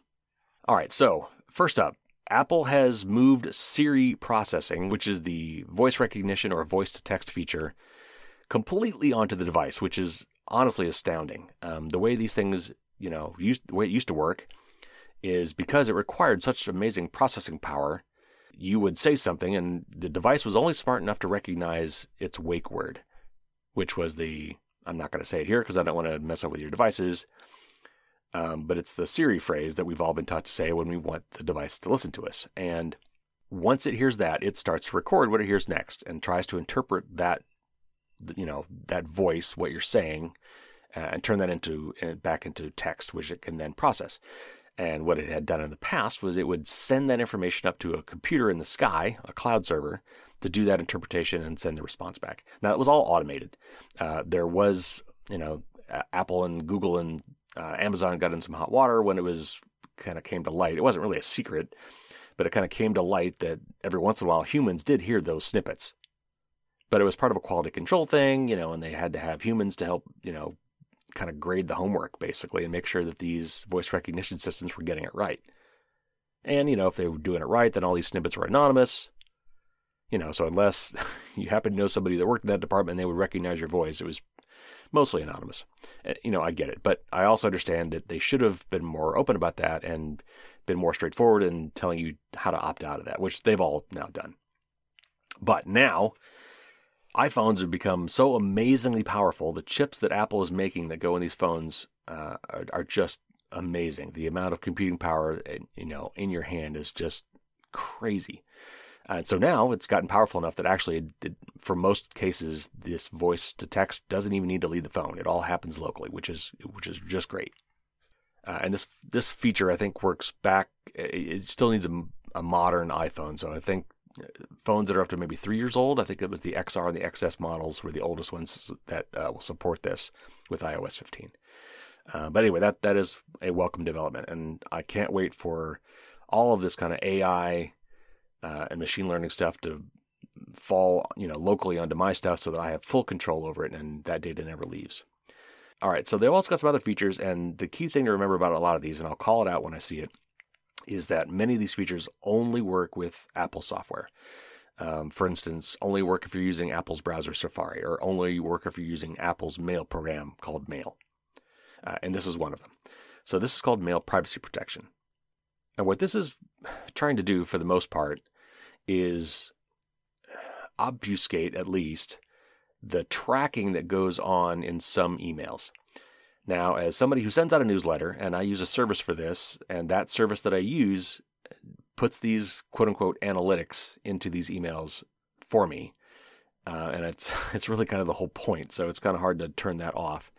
All right, so first up, Apple has moved Siri processing, which is the voice recognition or voice to text feature, completely onto the device, which is honestly astounding. The way these things, the way it used to work is because it required such amazing processing power, you would say something and the device was only smart enough to recognize its wake word, which was I'm not going to say it here because I don't want to mess up with your devices, but it's the Siri phrase that we've all been taught to say when we want the device to listen to us. And once it hears that, it starts to record what it hears next and tries to interpret that, that voice, what you're saying, and turn that back into text, which it can then process. And what it had done in the past was it would send that information up to a computer in the sky, a cloud server, to do that interpretation and send the response back. Now, it was all automated. There was, Apple and Google and Amazon got in some hot water when it was kind of came to light. It wasn't really a secret, but it kind of came to light that every once in a while humans did hear those snippets. But it was part of a quality control thing, and they had to have humans to help, kind of grade the homework basically and make sure that these voice recognition systems were getting it right. And, if they were doing it right, then all these snippets were anonymous. So unless you happen to know somebody that worked in that department and they would recognize your voice, it was mostly anonymous. I get it. But I also understand that they should have been more open about that and been more straightforward in telling you how to opt out of that, which they've all now done. But now, iPhones have become so amazingly powerful. The chips that Apple is making that go in these phones are just amazing. The amount of computing power, in your hand is just crazy. And so now it's gotten powerful enough that actually, for most cases, this voice to text doesn't even need to leave the phone. It all happens locally, which is just great. And this feature, I think, works back. It still needs a modern iPhone. So I think phones that are up to maybe 3 years old, I think it was the XR and the XS models were the oldest ones that will support this with iOS 15. But anyway, that is a welcome development. And I can't wait for all of this kind of AI and machine learning stuff to fall, locally onto my stuff so that I have full control over it and that data never leaves. All right, so they've also got some other features, and the key thing to remember about a lot of these, and I'll call it out when I see it, is that many of these features only work with Apple software. For instance, only work if you're using Apple's browser Safari, or only work if you're using Apple's mail program called Mail. And this is one of them. So this is called Mail Privacy Protection. And what this is trying to do for the most part is obfuscate, at least, the tracking that goes on in some emails. Now, as somebody who sends out a newsletter, and I use a service for this, and that service that I use puts these quote-unquote analytics into these emails for me, and it's really kind of the whole point, so it's kind of hard to turn that off.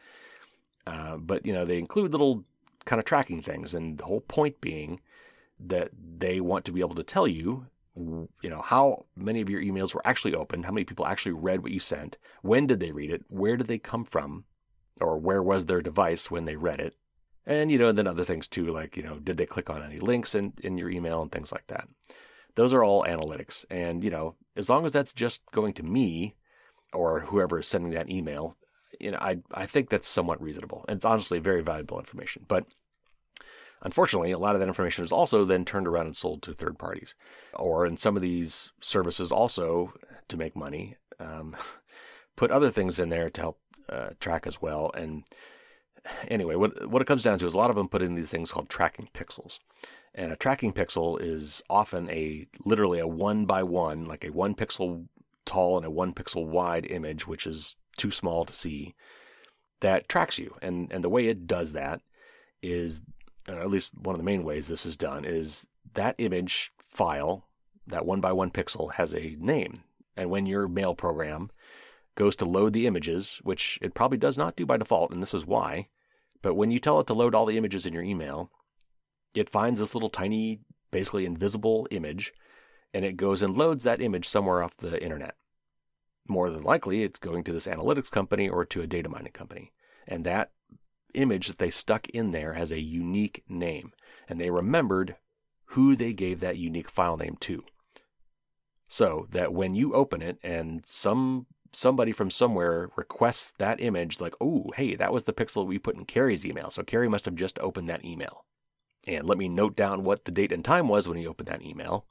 But, they include little kind of tracking things, and the whole point being that they want to be able to tell you, how many of your emails were actually opened, how many people actually read what you sent, when did they read it, where did they come from, or where was their device when they read it, and, and then other things too, like, did they click on any links in your email and things like that. Those are all analytics, and, as long as that's just going to me or whoever is sending that email, I think that's somewhat reasonable, and it's honestly very valuable information, but unfortunately, a lot of that information is also then turned around and sold to third parties, or in some of these services also, to make money, put other things in there to help track as well. And anyway, what it comes down to is a lot of them put in these things called tracking pixels. And a tracking pixel is often literally a 1x1, like a 1 pixel tall and a 1 pixel wide image, which is too small to see, that tracks you. And the way it does that is, at least one of the main ways this is done, is that image file, that 1x1 pixel, has a name. And when your mail program goes to load the images, which it probably does not do by default, and this is why, but when you tell it to load all the images in your email, it finds this little tiny, basically invisible image, and it goes and loads that image somewhere off the internet. More than likely, it's going to this analytics company or to a data mining company. And that image that they stuck in there has a unique name, and they remembered who they gave that unique file name to. So that when you open it and somebody from somewhere requests that image, like, oh, hey, that was the pixel we put in Carrie's email, so Carrie must have just opened that email. And let me note down what the date and time was when he opened that email.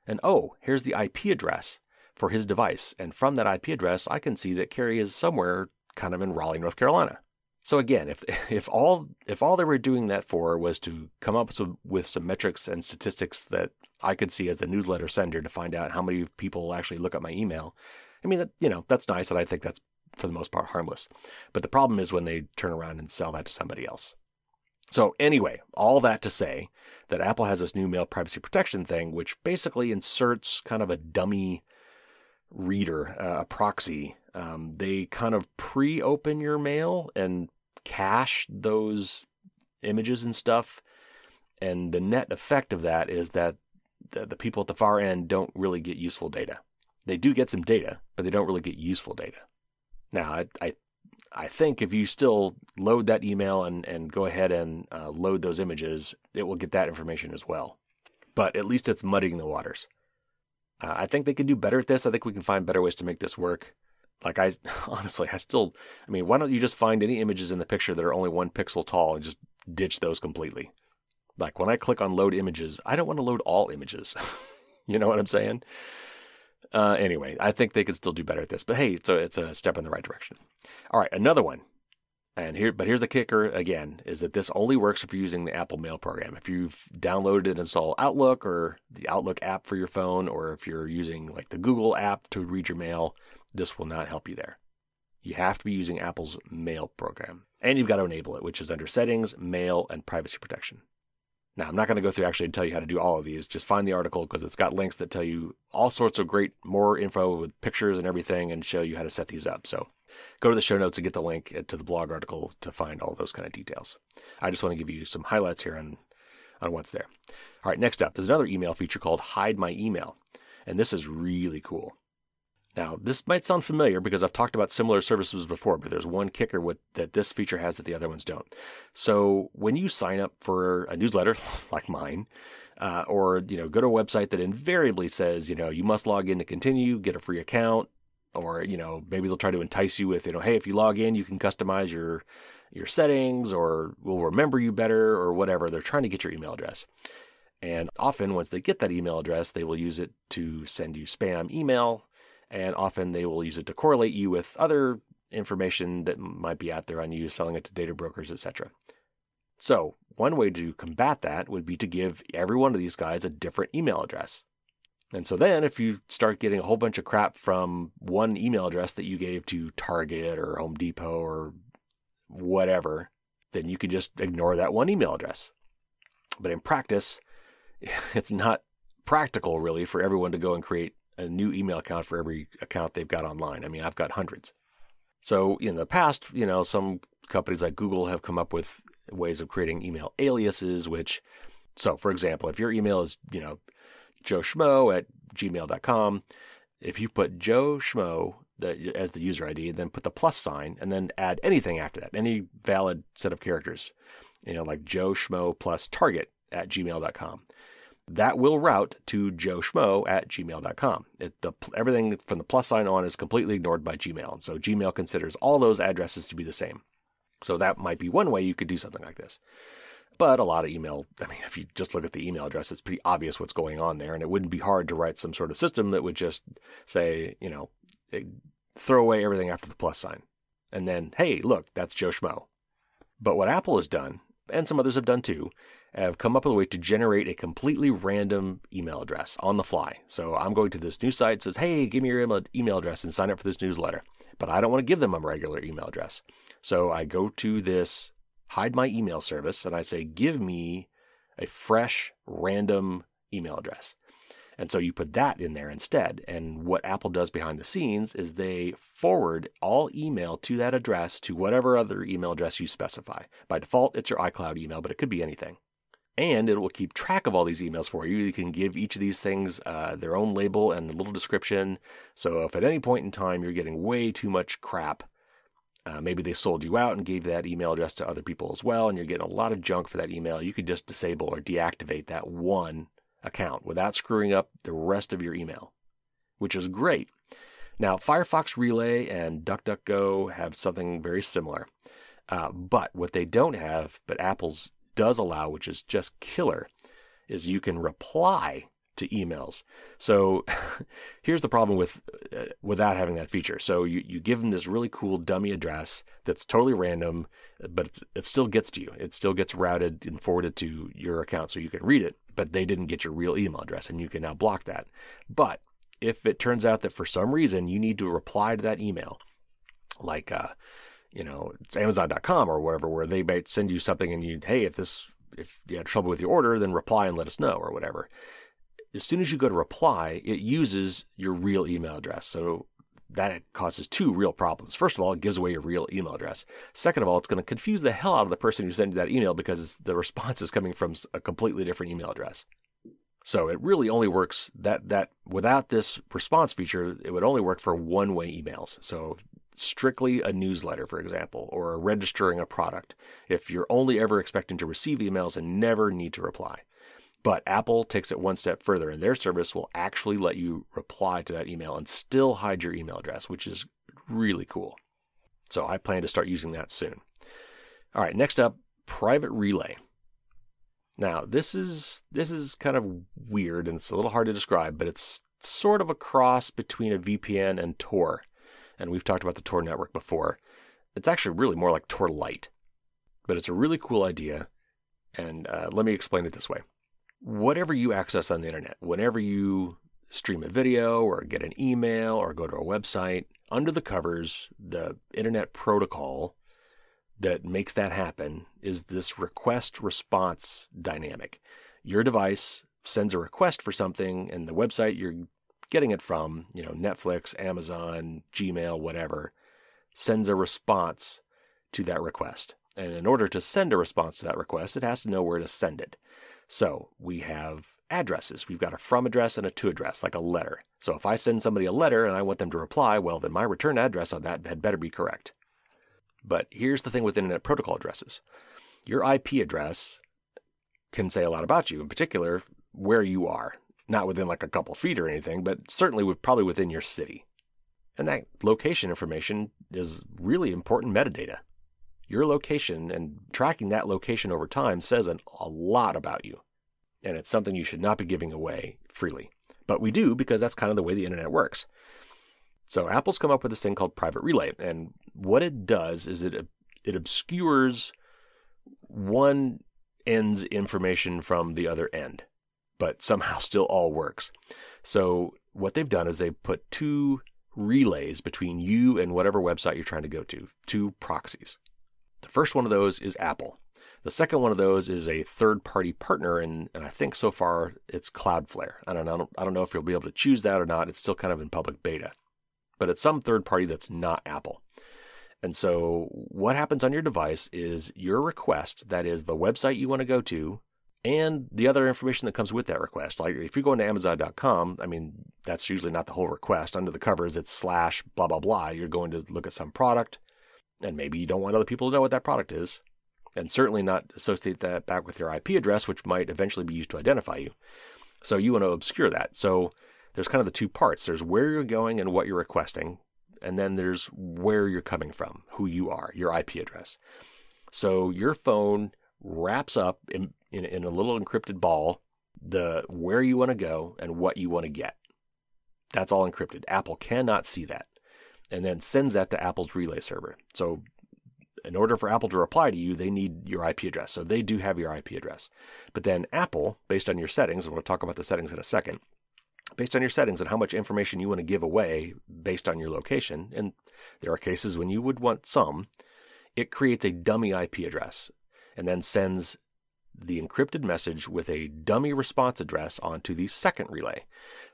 And oh, here's the IP address for his device. And from that IP address, I can see that Carrie is somewhere kind of in Raleigh, North Carolina. So again, if all they were doing that for was to come up with some metrics and statistics that I could see as the newsletter sender to find out how many people actually look at my email, I mean, that's nice, and I think that's for the most part harmless. But the problem is when they turn around and sell that to somebody else. So anyway, all that to say that Apple has this new mail privacy protection thing, which basically inserts kind of a dummy reader, a proxy. They kind of pre-open your mail and cache those images and stuff. And the net effect of that is that the people at the far end don't really get useful data. They do get some data, but they don't really get useful data. Now, I think if you still load that email and go ahead and load those images, it will get that information as well. But at least it's muddying the waters. I think they could do better at this. I think we can find better ways to make this work. Like why don't you just find any images in the picture that are only 1 pixel tall and just ditch those completely? Like when I click on load images, I don't want to load all images. You know what I'm saying? Anyway, I think they could still do better at this, but hey, it's a step in the right direction. All right, another one. Here's the kicker again, is that this only works if you're using the Apple Mail program. If you've downloaded and installed Outlook or the Outlook app for your phone, or if you're using like the Google app to read your mail, this will not help you there. You have to be using Apple's Mail program. And you've got to enable it, which is under Settings, Mail, and Privacy Protection. Now, I'm not going to go through actually and tell you how to do all of these. Just find the article because it's got links that tell you all sorts of more info with pictures and everything and show you how to set these up. So go to the show notes and get the link to the blog article to find all those kind of details. I just want to give you some highlights here on what's there. All right, next up, there's another email feature called Hide My Email. And this is really cool. Now, this might sound familiar because I've talked about similar services before, but there's one kicker that this feature has that the other ones don't. So when you sign up for a newsletter like mine, or go to a website that invariably says, you must log in to continue, get a free account, or maybe they'll try to entice you with, hey, if you log in, you can customize your settings, or we'll remember you better, or whatever. They're trying to get your email address. And often once they get that email address, they will use it to send you spam email. And often they will use it to correlate you with other information that might be out there on you, selling it to data brokers, etc. So one way to combat that would be to give every one of these guys a different email address. And so then if you start getting a whole bunch of crap from one email address that you gave to Target or Home Depot or whatever, then you can just ignore that one email address. But in practice, it's not practical really for everyone to go and create a new email account for every account they've got online. I mean, I've got hundreds. So in the past, some companies like Google have come up with ways of creating email aliases, so for example, if your email is, joeschmo@gmail.com, if you put Joe Schmo as the user ID, then put the plus sign and then add anything after that, any valid set of characters, like Joe Schmo plus target@gmail.com. That will route to joeschmo@gmail.com. Everything from the plus sign on is completely ignored by Gmail. So Gmail considers all those addresses to be the same. So that might be one way you could do something like this. But a lot of email, if you just look at the email address, it's pretty obvious what's going on there. And it wouldn't be hard to write some sort of system that would just say, throw away everything after the plus sign. And then, hey, look, that's Joe Schmo. But what Apple has done, and some others have done too, have come up with a way to generate a completely random email address on the fly. So I'm going to this new site that says, hey, give me your email address and sign up for this newsletter. But I don't want to give them a regular email address. So I go to this Hide My Email service and I say, give me a fresh, random email address. And so you put that in there instead. And what Apple does behind the scenes is they forward all email to that address to whatever other email address you specify. By default, it's your iCloud email, but it could be anything. And it will keep track of all these emails for you. You can give each of these things their own label and a little description. So if at any point in time you're getting way too much crap, maybe they sold you out and gave that email address to other people as well, and you're getting a lot of junk for that email, you could just disable or deactivate that one account without screwing up the rest of your email, which is great. Now, Firefox Relay and DuckDuckGo have something very similar. But what they don't have, but Apple's does allow, which is just killer, is you can reply to emails. So here's the problem without having that feature. So you give them this really cool dummy address that's totally random, but it still gets to you. It still gets routed and forwarded to your account so you can read it, but they didn't get your real email address, and you can now block that. But if it turns out that for some reason you need to reply to that email, like it's Amazon.com or whatever, where they might send you something and hey, if you had trouble with your order, then reply and let us know or whatever. As soon as you go to reply, it uses your real email address. So that causes two real problems. First of all, it gives away your real email address. Second of all, it's going to confuse the hell out of the person who sent you that email because the response is coming from a completely different email address. So it really only works that without this response feature, it would only work for one-way emails. So strictly a newsletter, for example, or registering a product, if you're only ever expecting to receive emails and never need to reply. But Apple takes it one step further, and their service will actually let you reply to that email and still hide your email address, which is really cool. So I plan to start using that soon. All right, next up, Private Relay. Now, this is kind of weird, and it's a little hard to describe, but it's sort of a cross between a VPN and Tor. And we've talked about the Tor Network before. It's actually really more like Tor Lite, but it's a really cool idea. And let me explain it this way. Whatever you access on the internet, whenever you stream a video or get an email or go to a website, under the covers, the internet protocol that makes that happen is this request-response dynamic. Your device sends a request for something, and the website you're getting it from, Netflix, Amazon, Gmail, whatever, sends a response to that request. And in order to send a response to that request, it has to know where to send it. So we have addresses. We've got a from address and a to address, like a letter. So if I send somebody a letter and I want them to reply, well, then my return address on that had better be correct. But here's the thing with Internet Protocol addresses. Your IP address can say a lot about you, in particular, where you are. Not within like a couple feet or anything, but certainly probably within your city. And that location information is really important metadata. Your location and tracking that location over time says a lot about you. And it's something you should not be giving away freely. But we do because that's kind of the way the internet works. So Apple's come up with this thing called Private Relay. And what it does is it obscures one end's information from the other end, but somehow still all works. So what they've done is they've put two relays between you and whatever website you're trying to go to, two proxies. The first one of those is Apple. The second one of those is a third-party partner, and I think so far it's Cloudflare. I don't know if you'll be able to choose that or not. It's still kind of in public beta. But it's some third party that's not Apple. And so what happens on your device is your request, that is the website you want to go to, and the other information that comes with that request. Like if you're going to Amazon.com, that's usually not the whole request. Under the covers, it's / blah, blah, blah. You're going to look at some product, and maybe you don't want other people to know what that product is, and certainly not associate that back with your IP address, which might eventually be used to identify you. So you want to obscure that. So there's kind of the two parts. There's where you're going and what you're requesting, and then there's where you're coming from, who you are, your IP address. So your phone wraps up in a little encrypted ball the where you want to go and what you want to get. That's all encrypted. Apple cannot see that, and then sends that to Apple's relay server. So in order for Apple to reply to you, they need your IP address. So they do have your IP address. But then Apple, based on your settings, and we'll talk about the settings in a second, based on your settings and how much information you want to give away based on your location, and there are cases when you would want some, it creates a dummy IP address and then sends the encrypted message with a dummy response address onto the second relay.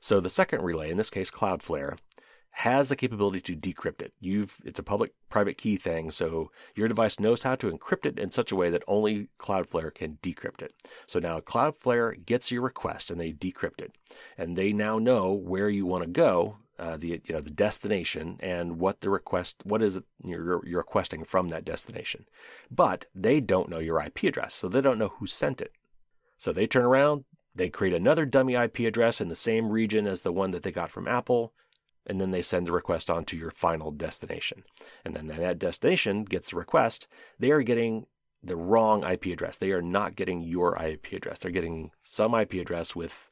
So the second relay, in this case Cloudflare, has the capability to decrypt it. It's a public-private key thing, so your device knows how to encrypt it in such a way that only Cloudflare can decrypt it. So now Cloudflare gets your request and they decrypt it, and they now know where you want to go, the destination, and what is it you're requesting from that destination. But they don't know your IP address, so they don't know who sent it. So they turn around, they create another dummy IP address in the same region as the one that they got from Apple, and then they send the request on to your final destination. And then that destination gets the request. They are getting the wrong IP address. They are not getting your IP address. They're getting some IP address with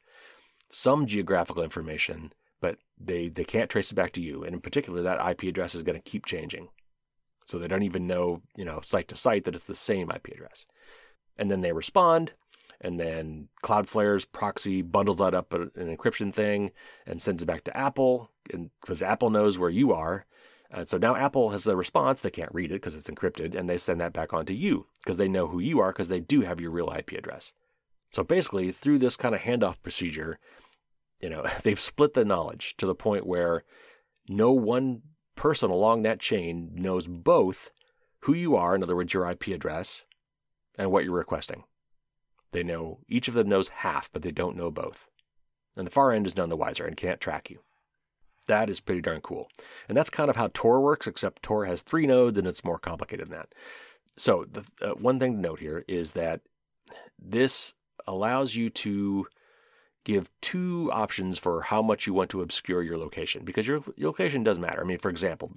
some geographical information, but they can't trace it back to you. And in particular, that IP address is going to keep changing. So they don't even know, site to site that it's the same IP address. And then they respond, and then Cloudflare's proxy bundles that up an encryption thing and sends it back to Apple, and because Apple knows where you are. So now Apple has the response. They can't read it because it's encrypted, and they send that back on to you because they know who you are because they do have your real IP address. So basically, through this kind of handoff procedure, they've split the knowledge to the point where no one person along that chain knows both who you are, in other words, your IP address, and what you're requesting. They know, each of them knows half, but they don't know both. And the far end is none the wiser and can't track you. That is pretty darn cool. And that's kind of how Tor works, except Tor has 3 nodes and it's more complicated than that. So the one thing to note here is that this allows you to give 2 options for how much you want to obscure your location, because your location does matter. I mean, for example,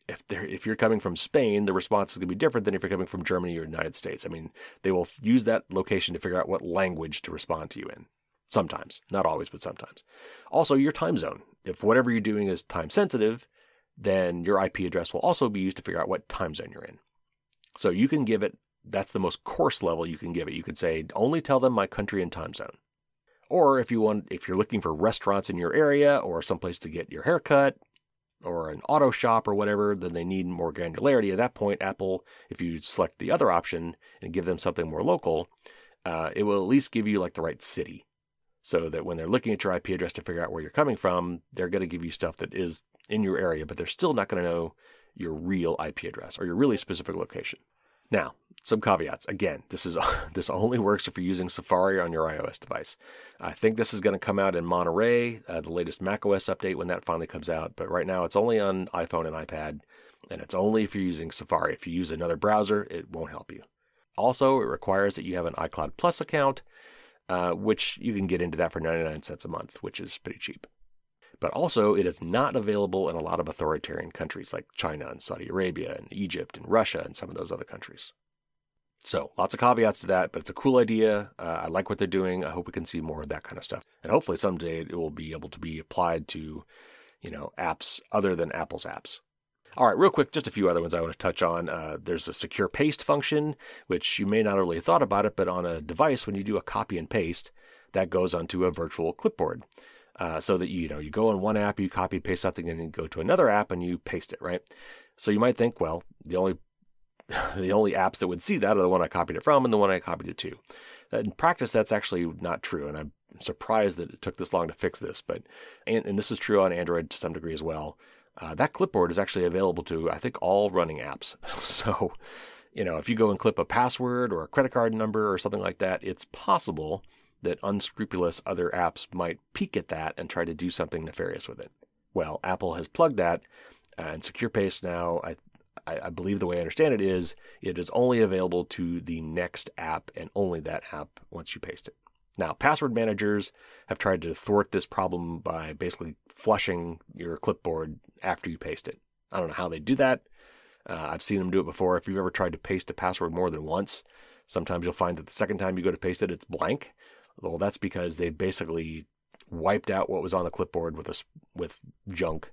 if you're coming from Spain, the response is going to be different than if you're coming from Germany or United States. I mean, they will use that location to figure out what language to respond to you in. Sometimes, not always, but sometimes. Also, your time zone. If whatever you're doing is time sensitive, then your IP address will also be used to figure out what time zone you're in. So you can give it, that's the most coarse level you can give it. You could say, only tell them my country and time zone. Or if you're looking for restaurants in your area or someplace to get your hair cut or an auto shop or whatever, then they need more granularity. At that point, Apple, if you select the other option and give them something more local, it will at least give you like the right city, so that when they're looking at your IP address to figure out where you're coming from, they're going to give you stuff that is in your area, but they're still not going to know your real IP address or your really specific location. Now, some caveats. Again, this only works if you're using Safari on your iOS device. I think this is going to come out in Monterey, the latest macOS update when that finally comes out. But right now, it's only on iPhone and iPad, and it's only if you're using Safari. If you use another browser, it won't help you. Also, it requires that you have an iCloud Plus account, which you can get into that for 99 cents a month, which is pretty cheap. But also, it is not available in a lot of authoritarian countries like China and Saudi Arabia and Egypt and Russia and some of those other countries. So lots of caveats to that, but it's a cool idea. I like what they're doing. I hope we can see more of that kind of stuff. And hopefully someday it will be able to be applied to, apps other than Apple's apps. All right, real quick, just a few other ones I want to touch on. There's a secure paste function, which you may not have really thought about it, but on a device, when you do a copy and paste, that goes onto a virtual clipboard. So that you go in one app, you copy paste something, and then go to another app and you paste it, right? So you might think, well, the only apps that would see that are the one I copied it from and the one I copied it to. In practice, that's actually not true, and I'm surprised that it took this long to fix this. But and this is true on Android to some degree as well. That clipboard is actually available to, I think, all running apps. So, if you go and clip a password or a credit card number or something like that, it's possible that unscrupulous other apps might peek at that and try to do something nefarious with it. Well, Apple has plugged that, and Secure Paste now, I believe the way I understand it is only available to the next app and only that app once you paste it. Now, password managers have tried to thwart this problem by basically flushing your clipboard after you paste it. I don't know how they do that. I've seen them do it before. If you've ever tried to paste a password more than once, sometimes you'll find that the second time you go to paste it, it's blank. Well, that's because they basically wiped out what was on the clipboard with junk,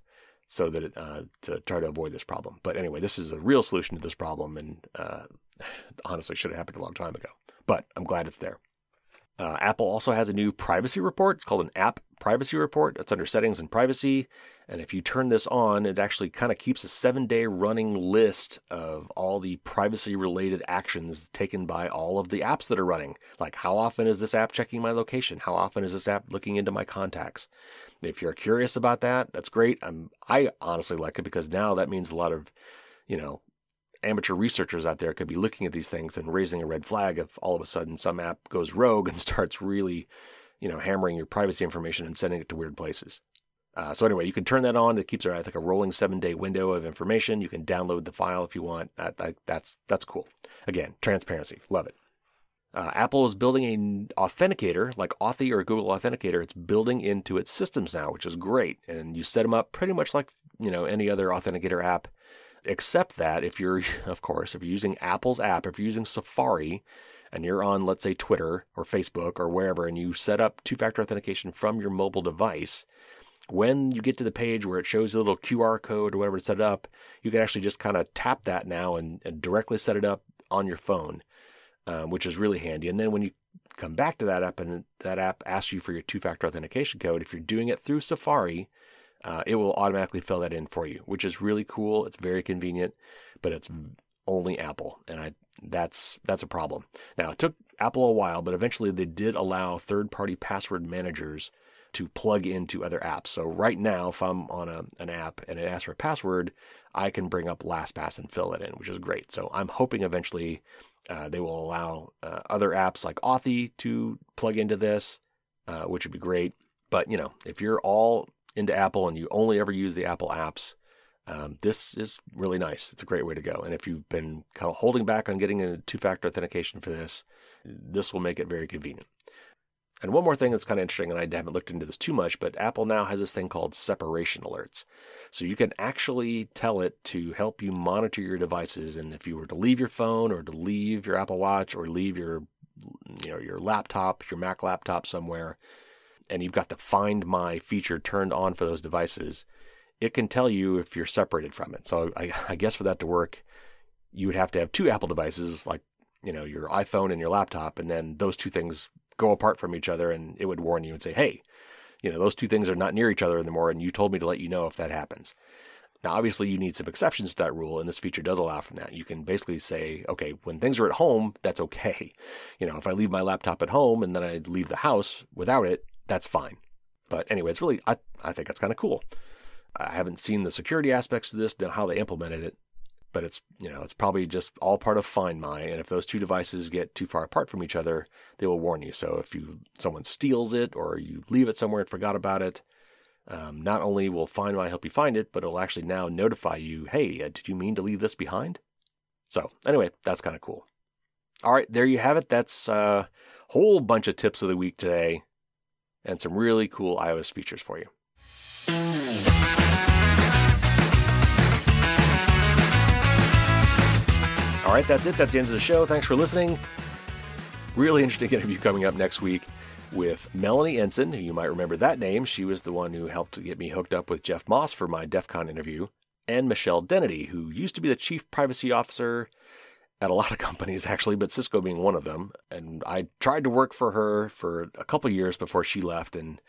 so that to try to avoid this problem. But anyway, this is a real solution to this problem, and honestly should have happened a long time ago. But I'm glad it's there. Apple also has a new privacy report. It's called an app privacy report. It's under settings and privacy. And if you turn this on, it actually kind of keeps a 7-day running list of all the privacy related actions taken by all of the apps that are running. Like, how often is this app checking my location? How often is this app looking into my contacts? If you're curious about that, that's great. I honestly like it because now that means a lot of, amateur researchers out there could be looking at these things and raising a red flag if all of a sudden some app goes rogue and starts really, hammering your privacy information and sending it to weird places. So anyway, you can turn that on. It keeps, I think, a rolling 7-day window of information. You can download the file if you want. That's cool. Again, transparency. Love it. Apple is building an authenticator, like Authy or Google Authenticator. It's building into its systems now, which is great. And you set them up pretty much like, any other authenticator app, except that if you're using Apple's app, if you're using Safari and you're on, let's say, Twitter or Facebook or wherever, and you set up two-factor authentication from your mobile device, when you get to the page where it shows a little QR code or whatever to set it up, you can actually just kind of tap that now and directly set it up on your phone, which is really handy. And then when you come back to that app and that app asks you for your two-factor authentication code, if you're doing it through Safari, it will automatically fill that in for you, which is really cool. It's very convenient, but it's only Apple, and that's a problem. Now, it took Apple a while, but eventually they did allow third-party password managers to plug into other apps. So right now, if I'm on an app and it asks for a password, I can bring up LastPass and fill it in, which is great. So I'm hoping eventually they will allow other apps like Authy to plug into this, which would be great. But, if you're all into Apple and you only ever use the Apple apps, this is really nice. It's a great way to go. And if you've been kind of holding back on getting a two-factor authentication for this will make it very convenient. And one more thing that's kind of interesting, and I haven't looked into this too much, but Apple now has this thing called separation alerts. So you can actually tell it to help you monitor your devices. And if you were to leave your phone or to leave your Apple Watch or leave your laptop, your Mac laptop somewhere, and you've got the Find My feature turned on for those devices, it can tell you if you're separated from it. So I guess for that to work, you would have to have two Apple devices, like, your iPhone and your laptop, and then those two things go apart from each other, and it would warn you and say, hey, those two things are not near each other anymore, and you told me to let you know if that happens. Now, obviously, you need some exceptions to that rule, and this feature does allow for that. You can basically say, okay, when things are at home, that's okay. If I leave my laptop at home and then I leave the house without it, that's fine. But anyway, it's really, I think it's kind of cool. I haven't seen the security aspects of this, how they implemented it, but it's probably just all part of Find My. And if those two devices get too far apart from each other, they will warn you. So if someone steals it or you leave it somewhere and forgot about it, not only will Find My help you find it, but it'll actually now notify you, hey, did you mean to leave this behind? So anyway, that's kind of cool. All right, there you have it. That's a whole bunch of tips of the week today and some really cool iOS features for you. All right, that's it. That's the end of the show. Thanks for listening. Really interesting interview coming up next week with Melanie Ensign, who you might remember that name. She was the one who helped get me hooked up with Jeff Moss for my DEF CON interview, and Michelle Dennedy, who used to be the chief privacy officer at a lot of companies, actually, but Cisco being one of them. And I tried to work for her for a couple years before she left and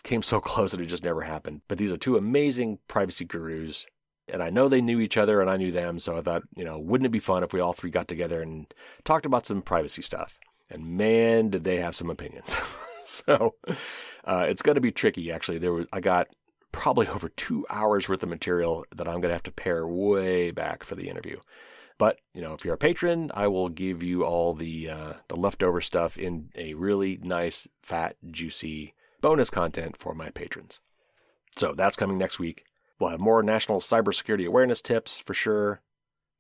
came so close that it just never happened. But these are two amazing privacy gurus. And I know they knew each other and I knew them. So I thought, wouldn't it be fun if we all three got together and talked about some privacy stuff? And man, did they have some opinions. So it's going to be tricky, actually. I got probably over 2 hours worth of material that I'm going to have to pare way back for the interview. But, if you're a patron, I will give you all the leftover stuff in a really nice, fat, juicy bonus content for my patrons. So that's coming next week. We'll have more national cybersecurity awareness tips for sure.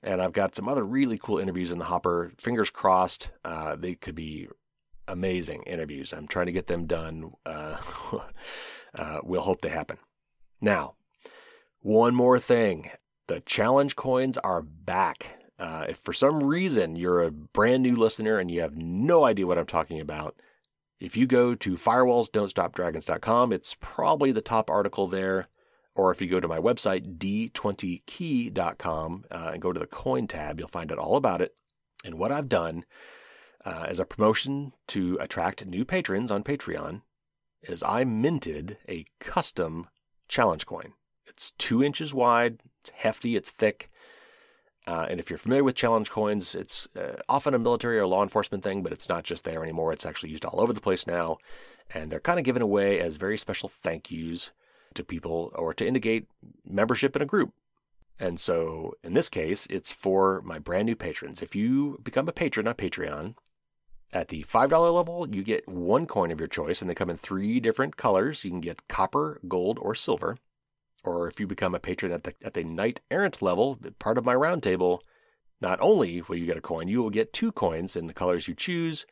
And I've got some other really cool interviews in the hopper. Fingers crossed, they could be amazing interviews. I'm trying to get them done. We'll hope they happen. Now, one more thing. The challenge coins are back. If for some reason you're a brand new listener and you have no idea what I'm talking about, if you go to firewallsdon'tstopdragons.com, it's probably the top article there. Or if you go to my website, d20key.com, and go to the coin tab, you'll find out all about it. And what I've done as a promotion to attract new patrons on Patreon is I minted a custom challenge coin. It's 2 inches wide, it's hefty, it's thick. And if you're familiar with challenge coins, it's often a military or law enforcement thing, but it's not just there anymore. It's actually used all over the place now. And they're kind of given away as very special thank yous to people or to indicate membership in a group. And so in this case, it's for my brand new patrons. If you become a patron on Patreon, at the $5 level, you get 1 coin of your choice, and they come in 3 different colors. You can get copper, gold, or silver. Or if you become a patron at the Knight Errant level, part of my roundtable, not only will you get a coin, you will get 2 coins in the colors you choose.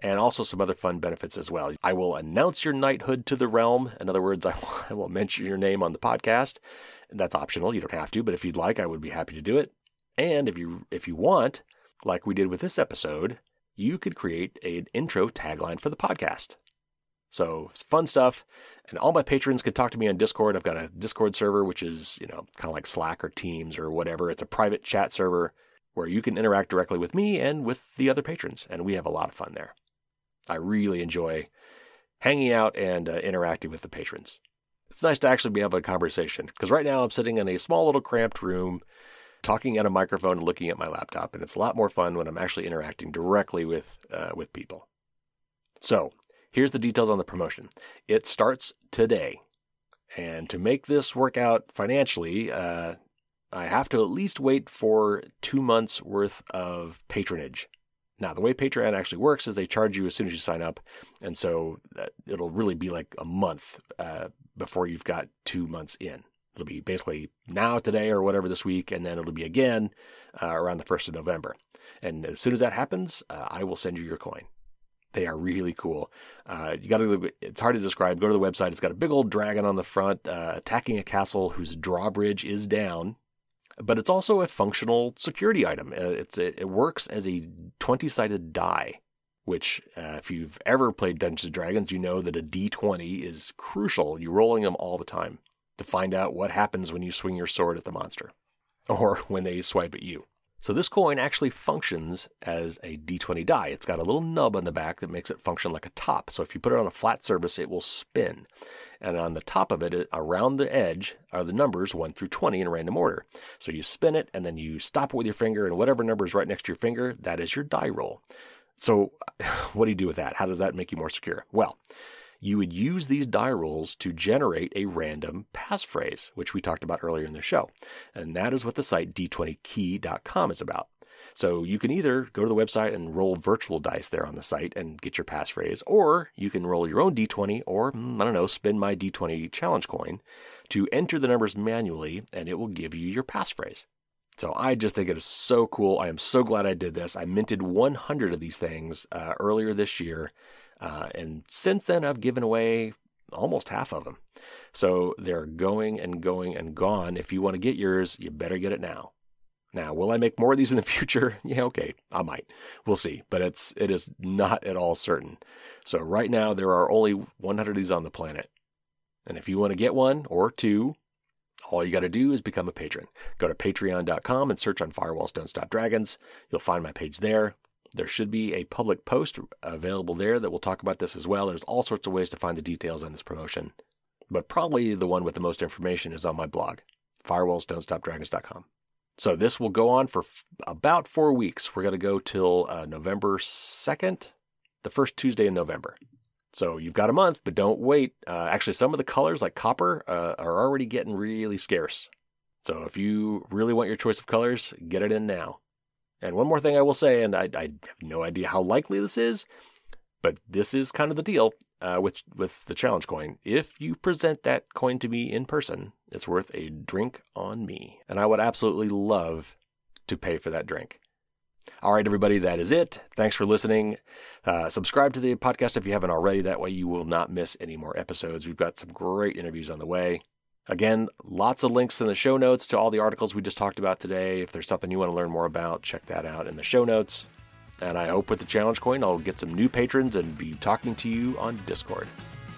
and also some other fun benefits as well. I will announce your knighthood to the realm. In other words, I will mention your name on the podcast. That's optional. You don't have to, but if you'd like, I would be happy to do it. And if you want, like we did with this episode, you could create an intro tagline for the podcast. So fun stuff. And all my patrons can talk to me on Discord. I've got a Discord server, which is, kind of like Slack or Teams or whatever. It's a private chat server where you can interact directly with me and with the other patrons. And we have a lot of fun there. I really enjoy hanging out and interacting with the patrons. It's nice to actually be having a conversation, because right now I'm sitting in a small little cramped room talking at a microphone and looking at my laptop. And it's a lot more fun when I'm actually interacting directly with people. So here's the details on the promotion. It starts today. And to make this work out financially, I have to at least wait for 2 months worth of patronage. Now, the way Patreon actually works is they charge you as soon as you sign up. And so it'll really be like a month before you've got 2 months in. It'll be basically now, today, or whatever this week, and then it'll be again around the 1st of November. And as soon as that happens, I will send you your coin. They are really cool. It's hard to describe. Go to the website. It's got a big old dragon on the front attacking a castle whose drawbridge is down. But it's also a functional security item. It works as a 20-sided die, which if you've ever played Dungeons & Dragons, you know that a D20 is crucial. You're rolling them all the time to find out what happens when you swing your sword at the monster or when they swipe at you. So this coin actually functions as a D20 die. It's got a little nub on the back that makes it function like a top. So if you put it on a flat surface, it will spin. And on the top of it, around the edge, are the numbers 1 through 20 in random order. So you spin it, and then you stop it with your finger, and whatever number is right next to your finger, that is your die roll. So what do you do with that? How does that make you more secure? Well, you would use these die rolls to generate a random passphrase, which we talked about earlier in the show. And that is what the site d20key.com is about. So you can either go to the website and roll virtual dice there on the site and get your passphrase, or you can roll your own D20 or, spin my D20 challenge coin to enter the numbers manually, and it will give you your passphrase. So I just think it is so cool. I am so glad I did this. I minted 100 of these things earlier this year. And since then, I've given away almost half of them. So they're going and going and gone. If you want to get yours, you better get it now. Now, will I make more of these in the future? Yeah, okay, I might. We'll see. But it is not at all certain. So right now, there are only 100 of these on the planet. And if you want to get one or two, all you got to do is become a patron. Go to patreon.com and search on Firewalls Don't Stop Dragons. You'll find my page there. There should be a public post available there that will talk about this as well. There's all sorts of ways to find the details on this promotion. But probably the one with the most information is on my blog, firewallsdon'tstopdragons.com. So this will go on for about 4 weeks. We're going to go till November 2nd, the first Tuesday in November. So you've got a month, but don't wait. Actually, some of the colors, like copper, are already getting really scarce. So if you really want your choice of colors, get it in now. And one more thing I will say, and I have no idea how likely this is, but this is kind of the deal with the challenge coin. If you present that coin to me in person, it's worth a drink on me. And I would absolutely love to pay for that drink. All right, everybody, that is it. Thanks for listening. Subscribe to the podcast if you haven't already. That way you will not miss any more episodes. We've got some great interviews on the way. Again, lots of links in the show notes to all the articles we just talked about today. If there's something you want to learn more about, check that out in the show notes. And I hope with the challenge coin, I'll get some new patrons and be talking to you on Discord.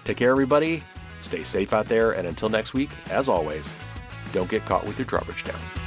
Take care, everybody. Stay safe out there. And until next week, as always, don't get caught with your drawbridge down.